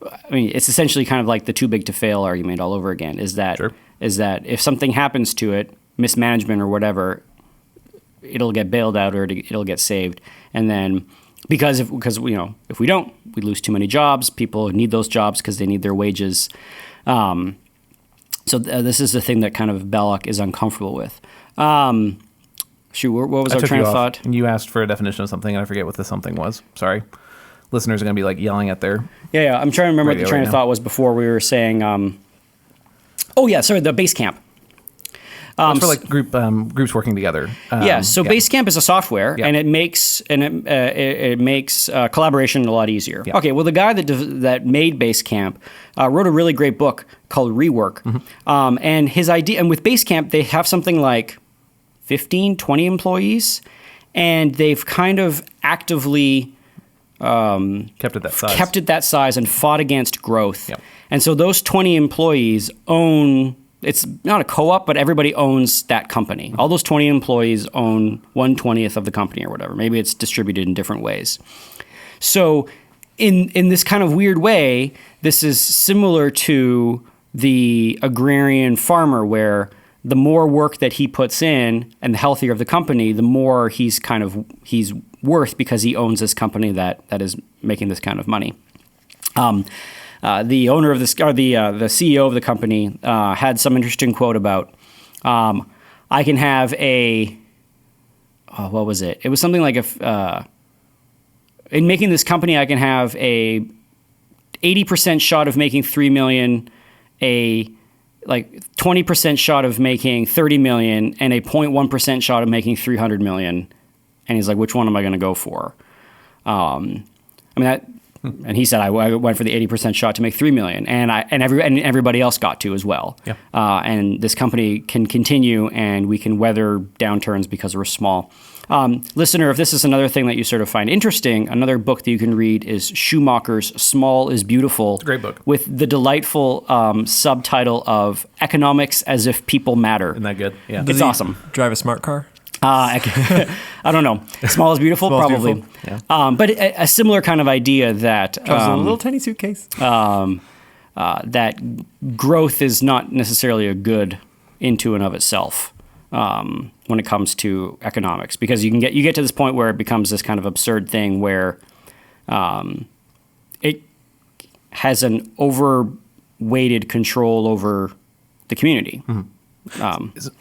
I mean, it's essentially kind of like the too big to fail argument all over again, is that Sure. if something happens to it, mismanagement or whatever, it'll get bailed out or it'll get saved. And then because if we don't, we lose too many jobs. People need those jobs because they need their wages. So this is the thing that kind of Belloc is uncomfortable with. What was our train of thought? And you asked for a definition of something, and I forget what the something was. Sorry. Listeners are going to be like yelling at their... Yeah. I'm trying to remember what the train right of now. thought was before we were saying... the base camp. It's for like groups working together. Basecamp is a software, Yeah. and it makes collaboration a lot easier. Yeah. Okay, well, the guy that made Basecamp wrote a really great book called Rework, and his idea. And with Basecamp, they have something like 15, 20 employees, and they've kind of actively kept it that size. And fought against growth. Yep. And so those 20 employees own. It's not a co-op, but everybody owns that company. All those 20 employees own 1/20th of the company or whatever. Maybe it's distributed in different ways. So in this kind of weird way, this is similar to the agrarian farmer where the more work that he puts in and the healthier of the company, the more he's worth because he owns this company that is making this kind of money. The owner of this, or the CEO of the company, had some interesting quote about, I can have what was it? It was something like in making this company, I can have a 80% shot of making 3 million, a 20% shot of making 30 million, and a 0.1% shot of making 300 million. And he's like, which one am I going to go for? And he said, I went for the 80% shot to make 3 million, and everybody else got to as well. Yeah. And this company can continue, and we can weather downturns because we're small. Listener, if this is another thing that you sort of find interesting, another book that you can read is Schumacher's "Small is Beautiful." It's a great book with the delightful subtitle of "Economics as if People Matter." Isn't that good? Yeah. It's awesome. Drive a smart car? I don't know. Small is beautiful, Small is probably. beautiful. Yeah. But a similar kind of idea that Comes in a little tiny suitcase. that growth is not necessarily a good into and of itself when it comes to economics, because you get to this point where it becomes this kind of absurd thing where it has an overweighted control over the community. Mm-hmm.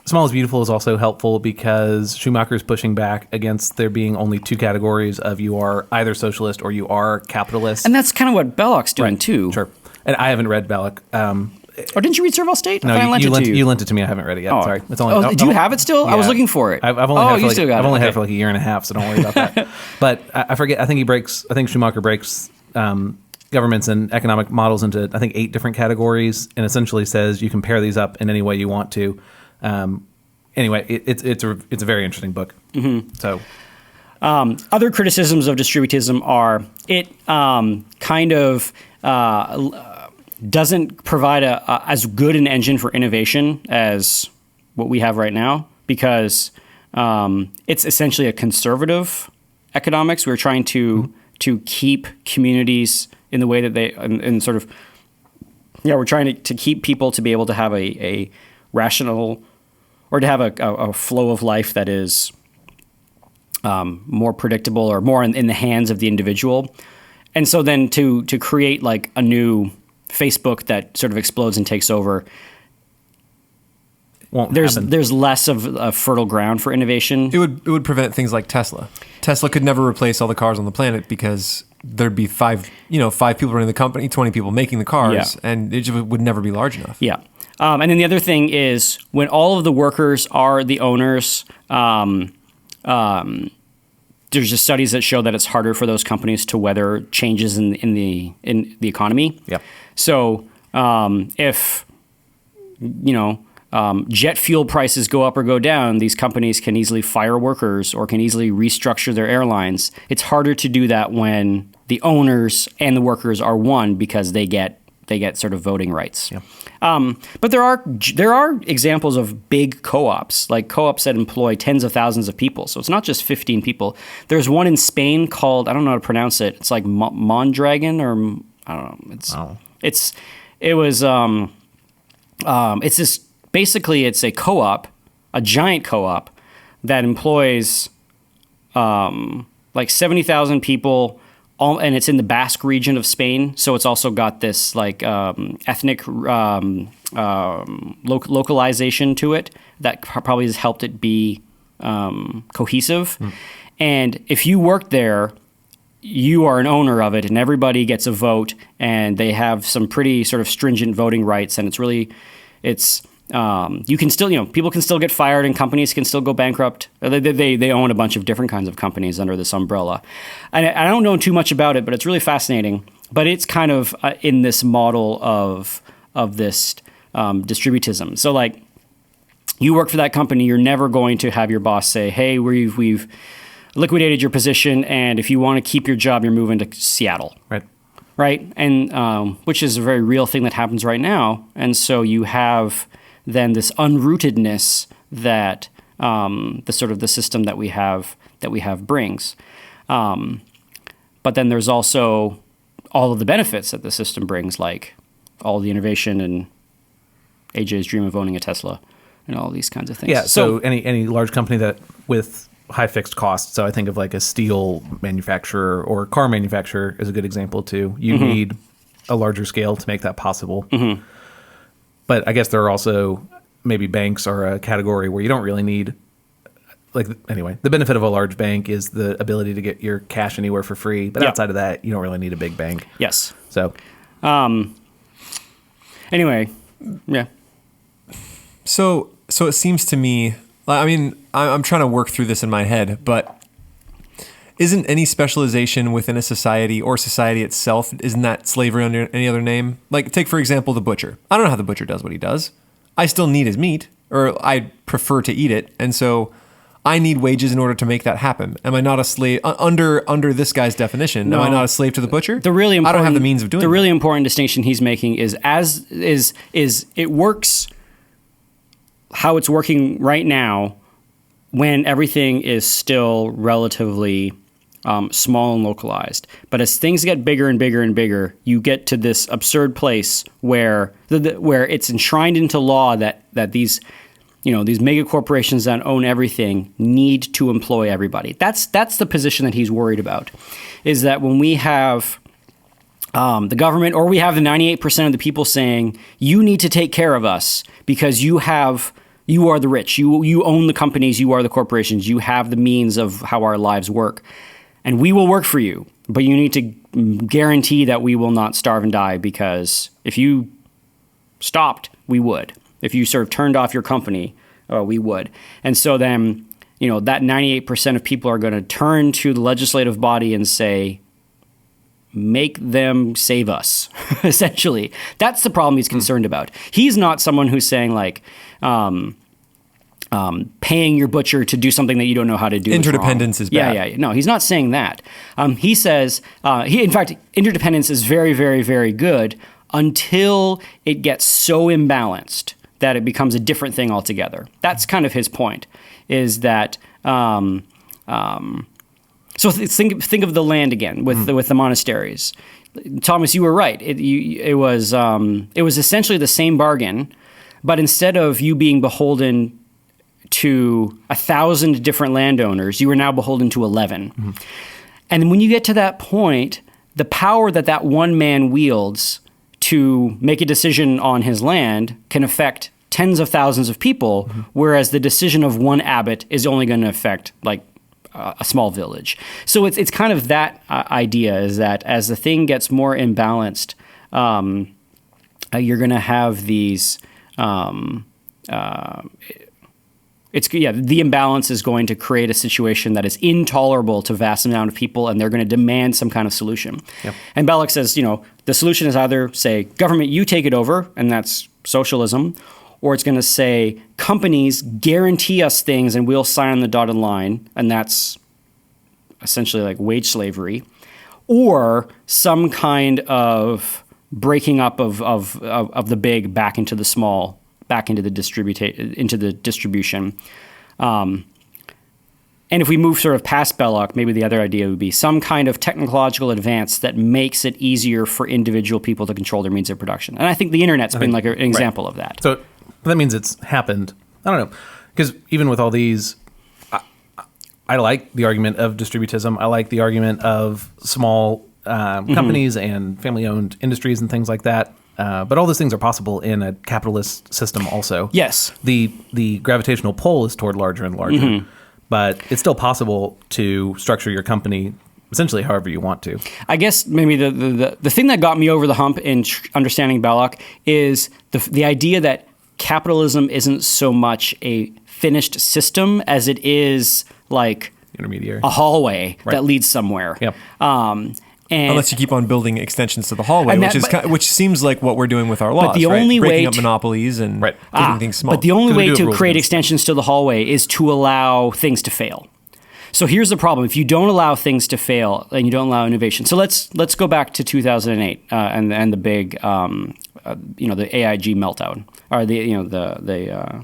Small is Beautiful is also helpful because Schumacher is pushing back against there being only two categories of you are either socialist or you are capitalist. And that's kind of what Belloc's doing too. Sure. And I haven't read Belloc. Or didn't you read Serval State? No, I you lent it to you. You lent it to me. I haven't read it yet. Sorry. It's only, do you have it still? Yeah. I was looking for it. I've only had it for you still got it. I've only had it Okay. for like a year and a half, so don't worry about that. But I forget. I think Schumacher breaks governments and economic models into 8 different categories, and essentially says you can pair these up in any way you want to. Anyway, it's a very interesting book. Mm-hmm. So. Other criticisms of distributism are it kind of doesn't provide as good an engine for innovation as what we have right now, because it's essentially a conservative economics. We're trying to keep communities in the way that they and sort of we're trying to keep people to be able to have a rational or to have a flow of life that is more predictable or more in the hands of the individual. And so then to create like a new Facebook that sort of explodes and takes over, won't happen. There's less of a fertile ground for innovation. It would prevent things like Tesla. Tesla could never replace all the cars on the planet because there'd be five people running the company, 20 people making the cars, and it just would never be large enough. Yeah. And then the other thing is when all of the workers are the owners, there's just studies that show that it's harder for those companies to weather changes in the economy. Yeah. So if jet fuel prices go up or go down, these companies can easily fire workers or can easily restructure their airlines. It's harder to do that when the owners and the workers are one because they get sort of voting rights. Yeah. But there are examples of big co-ops, like co-ops that employ tens of thousands of people. So it's not just 15 people. There's one in Spain called, I don't know how to pronounce it. It's like Mondragon or I don't know. It's this, basically it's a co-op, a giant co-op that employs like 70,000 people. And it's in the Basque region of Spain, so it's also got this like ethnic localization to it that probably has helped it be cohesive. And if you work there, you are an owner of it, and everybody gets a vote, and they have some pretty sort of stringent voting rights, and you can still, people can still get fired and companies can still go bankrupt. They own a bunch of different kinds of companies under this umbrella. And I don't know too much about it, but it's really fascinating. But it's kind of in this model of this distributism. So like you work for that company, you're never going to have your boss say, hey, we've liquidated your position, and if you want to keep your job, you're moving to Seattle. Right? And which is a very real thing that happens right now. And so you have then this unrootedness that the sort of the system that we have brings. But then there's also all of the benefits that the system brings, like all the innovation and AJ's dream of owning a Tesla and all these kinds of things. Yeah. So any large company that with high fixed costs. So I think of like a steel manufacturer or car manufacturer is a good example too. You need a larger scale to make that possible. But I guess there are also maybe banks are a category where you don't really need, anyway, the benefit of a large bank is the ability to get your cash anywhere for free. But outside of that, you don't really need a big bank. Yes. So, anyway, yeah. So it seems to me, I mean, I'm trying to work through this in my head, but isn't any specialization within a society or society itself, isn't that slavery under any other name? Like, take, for example, the butcher. I don't know how the butcher does what he does. I still need his meat, or I prefer to eat it. And so I need wages in order to make that happen. Am I not a slave under this guy's definition? No. Am I not a slave to the butcher? The really important, I don't have the means of doing the that. really important distinction he's making is it works how it's working right now when everything is still relatively small and localized. But as things get bigger and bigger and bigger, you get to this absurd place where it's enshrined into law that these mega corporations that own everything need to employ everybody. That's the position that he's worried about, is that when we have the government, or we have the 98% of the people saying, you need to take care of us because you are the rich, you own the companies, you are the corporations, you have the means of how our lives work. And we will work for you, but you need to guarantee that we will not starve and die, because if you stopped, we would. If you sort of turned off your company, we would. And so then, that 98% of people are going to turn to the legislative body and say, make them save us, essentially. That's the problem he's concerned about. He's not someone who's saying like, paying your butcher to do something that you don't know how to do. Interdependence is bad. Yeah. No, he's not saying that. He says, in fact, interdependence is very, very, very good until it gets so imbalanced that it becomes a different thing altogether. That's kind of his point, is that, so think of the land again with the monasteries. Thomas, you were right. It was essentially the same bargain, but instead of you being beholden to 1,000 different landowners, you are now beholden to 11. And when you get to that point, the power that one man wields to make a decision on his land can affect tens of thousands of people, whereas the decision of one abbot is only going to affect like a small village. So it's kind of that idea, is that as the thing gets more imbalanced, you're going to have these. The imbalance is going to create a situation that is intolerable to vast amount of people, and they're going to demand some kind of solution. Yep. And Belloc says, the solution is either say, government, you take it over, and that's socialism, or it's going to say, companies guarantee us things, and we'll sign on the dotted line, and that's essentially like wage slavery, or some kind of breaking up of the big back into the small, back into the distribution. And if we move sort of past Belloc, maybe the other idea would be some kind of technological advance that makes it easier for individual people to control their means of production. And I think the internet's been like an example of that. So that means it's happened. I don't know. Because even with all these, I like the argument of distributism. I like the argument of small companies and family-owned industries and things like that. But all those things are possible in a capitalist system also. Yes. The gravitational pull is toward larger and larger. But it's still possible to structure your company essentially however you want to. I guess maybe the thing that got me over the hump in understanding Belloc is the idea that capitalism isn't so much a finished system as it is like Intermediary. a hallway that leads somewhere. Yep. Unless you keep on building extensions to the hallway, which seems like what we're doing with our laws, the only way breaking up monopolies and making things small. But the only way to create rules. extensions to the hallway is to allow things to fail. So here's the problem: if you don't allow things to fail and you don't allow innovation, so let's go back to 2008 and the big the AIG meltdown, or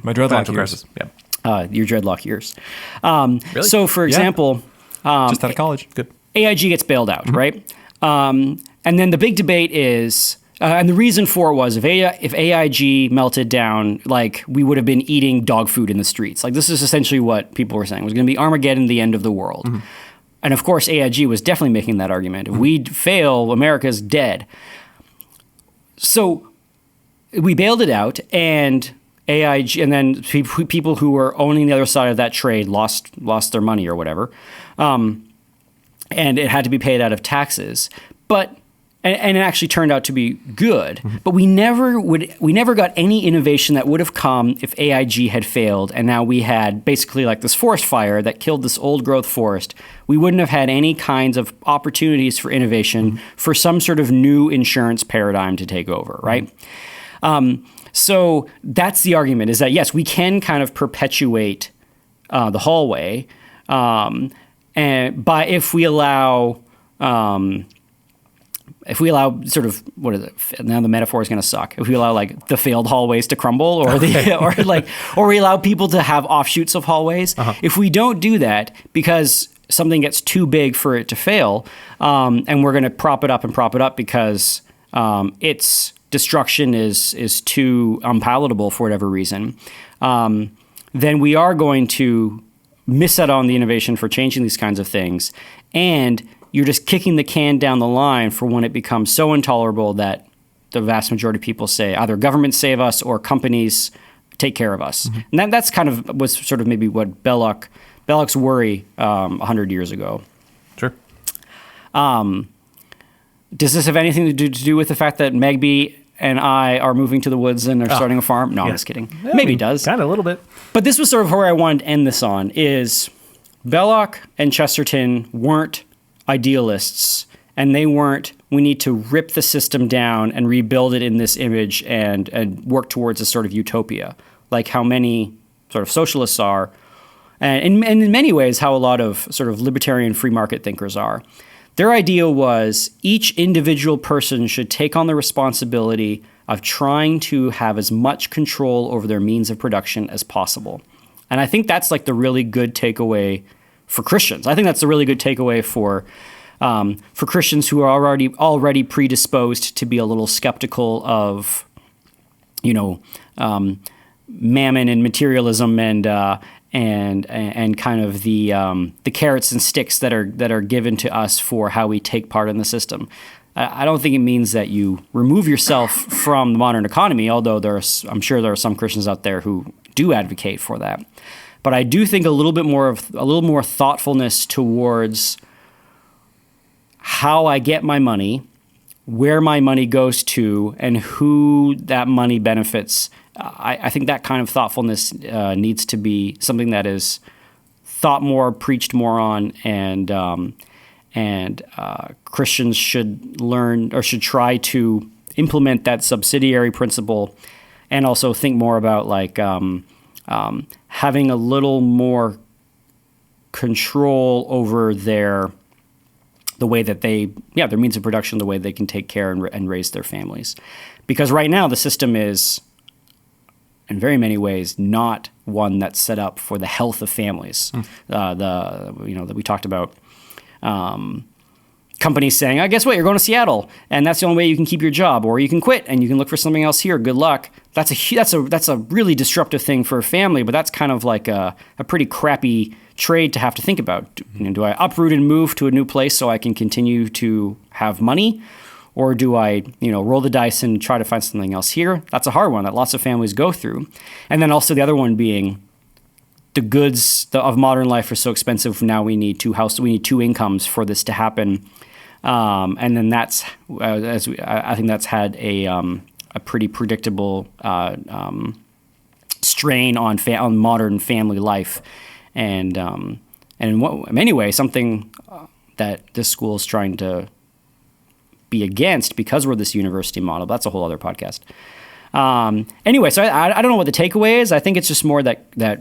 my dreadlock crisis. Yeah. Your dreadlock years. Really? So for example, just out of college, good. AIG gets bailed out, right? And then the big debate is, and the reason for it was if AIG melted down, like we would have been eating dog food in the streets. Like this is essentially what people were saying. It was going to be Armageddon, the end of the world. And of course, AIG was definitely making that argument. If we fail, America's dead. So we bailed it out, and AIG, and then people who were owning the other side of that trade lost their money or whatever. And it had to be paid out of taxes, and it actually turned out to be good. But we never got any innovation that would have come if AIG had failed, and now we had basically like this forest fire that killed this old growth forest. We wouldn't have had any kinds of opportunities for innovation for some sort of new insurance paradigm to take over, right? So that's the argument: is that yes, we can kind of perpetuate the hallway. And if we allow sort of, what is it? Now the metaphor is going to suck. If we allow like the failed hallways to crumble, or or we allow people to have offshoots of hallways. If we don't do that because something gets too big for it to fail, and we're going to prop it up because its destruction is too unpalatable for whatever reason, then we are going to miss out on the innovation for changing these kinds of things. And you're just kicking the can down the line for when it becomes so intolerable that the vast majority of people say either government save us or companies take care of us. And that's kind of was sort of maybe what Belloc's worry 100 years ago. Sure. Does this have anything to do with the fact that Megby and I are moving to the woods and are starting a farm? No, I'm just kidding. Yeah, Maybe it does. Kind of a little bit. But this was sort of where I wanted to end this on, is Belloc and Chesterton weren't idealists, and they weren't, we need to rip the system down and rebuild it in this image and work towards a sort of utopia, like how many sort of socialists are, and in many ways how a lot of sort of libertarian free market thinkers are. Their idea was each individual person should take on the responsibility of trying to have as much control over their means of production as possible. And I think that's like the really good takeaway for Christians. I think that's a really good takeaway for Christians who are already predisposed to be a little skeptical of, mammon and materialism and kind of the carrots and sticks that are given to us for how we take part in the system. I don't think it means that you remove yourself from the modern economy, although I'm sure there are some Christians out there who do advocate for that. But I do think a little more thoughtfulness towards how I get my money, where my money goes to, and who that money benefits. I think that kind of thoughtfulness needs to be something that is thought more, preached more on, and Christians should learn or should try to implement that subsidiary principle, and also think more about like having a little more control over their means of production, the way they can take care and raise their families. Because right now the system is, in very many ways, not one that's set up for the health of families. That we talked about. Companies saying, "I guess what, you're going to Seattle, and that's the only way you can keep your job, or you can quit and you can look for something else here. Good luck." That's a really disruptive thing for a family, but that's kind of like a pretty crappy trade to have to think about. Do I uproot and move to a new place so I can continue to have money, or do I roll the dice and try to find something else here? That's a hard one that lots of families go through. And then also the other one being, the goods of modern life are so expensive. Now we need two incomes for this to happen. And then that's, I think that's had a pretty predictable strain on modern family life, and in many ways something that this school is trying to be against, because we're this university model. But that's a whole other podcast. Anyway, so I don't know what the takeaway is. I think it's just more that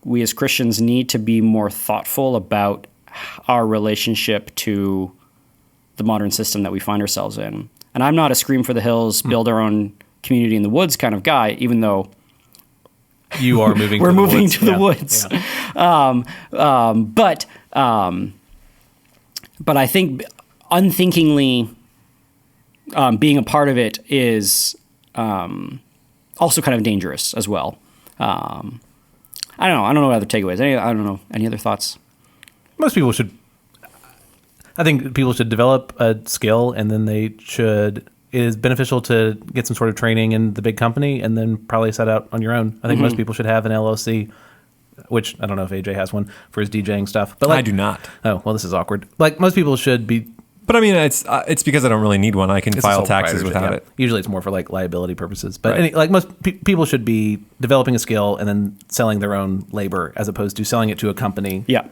we as Christians need to be more thoughtful about our relationship to the modern system that we find ourselves in. And I'm not a scream for the hills, build our own community in the woods kind of guy, even though you are moving. We're moving to the woods. Yeah. But I think unthinkingly being a part of it is also kind of dangerous as well. I don't know what other takeaways. I don't know. Any other thoughts? Most people should. I think people should develop a skill, and then it is beneficial to get some sort of training in the big company, and then probably set out on your own. I think most people should have an LLC, which I don't know if AJ has one for his DJing stuff. But I do not. Oh, well, this is awkward. Like, most people should be. But I mean, it's because I don't really need one. I can file taxes without it. Usually it's more for like liability purposes. But most people should be developing a skill and then selling their own labor, as opposed to selling it to a company. Yeah.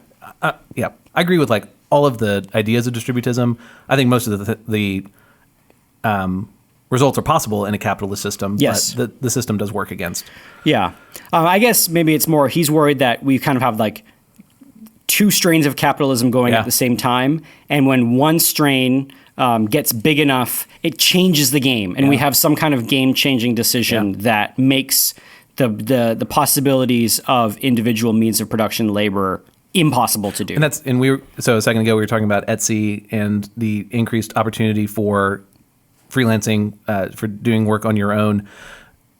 Yeah. I agree with like all of the ideas of distributism. I think most of the results are possible in a capitalist system. Yes. But the system does work against. Yeah. I guess maybe it's more he's worried that we kind of have like two strains of capitalism going at the same time. And when one strain gets big enough, it changes the game. And we have some kind of game-changing decision that makes the possibilities of individual means of production labor impossible to do. So a second ago we were talking about Etsy and the increased opportunity for freelancing, for doing work on your own,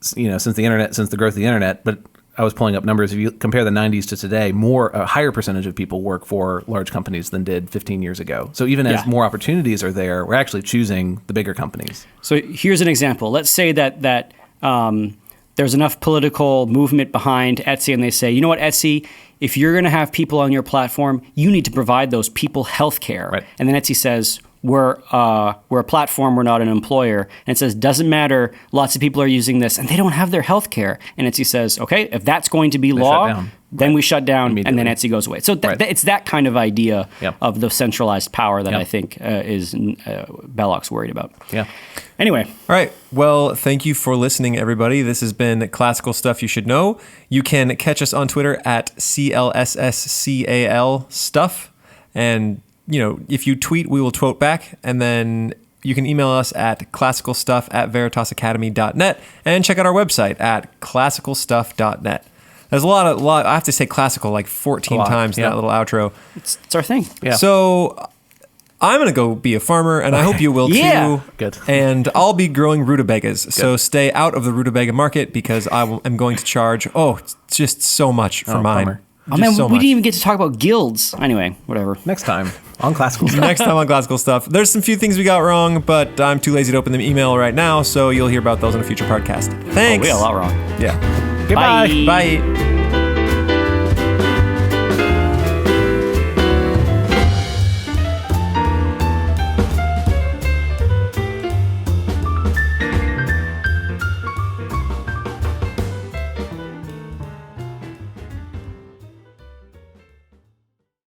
since the growth of the internet. But I was pulling up numbers. If you compare the 90s to today, a higher percentage of people work for large companies than did 15 years ago. So even as more opportunities are there, we're actually choosing the bigger companies. So here's an example. Let's say that there's enough political movement behind Etsy, and they say, you know what, Etsy, if you're going to have people on your platform, you need to provide those people health care. Right. And then Etsy says, we're a platform, we're not an employer. And it says, doesn't matter, lots of people are using this, and they don't have their health care. And Etsy says, okay, if that's going to be law, then we shut down, and then Etsy goes away. So it's that kind of idea of the centralized power that I think is Belloc's worried about. Yeah. Anyway. All right. Well, thank you for listening, everybody. This has been Classical Stuff You Should Know. You can catch us on Twitter at CLSSCAL Stuff. And, if you tweet, we will tweet back. And then you can email us at classicalstuff@veritasacademy.net and check out our website at classicalstuff.net. There's a lot. I have to say classical like 14 times in that little outro. It's our thing. Yeah. So I'm going to go be a farmer, and I hope you will too. Good. And I'll be growing rutabagas. So stay out of the rutabaga market, because I am going to charge, just so much for mine. Bummer. Oh man, we didn't even get to talk about guilds. Anyway, whatever. Next time on Classical Stuff. Next time on Classical Stuff. There's some few things we got wrong, but I'm too lazy to open the email right now, so you'll hear about those in a future podcast. Thanks. Oh, we got a lot wrong. Yeah. Goodbye. Bye.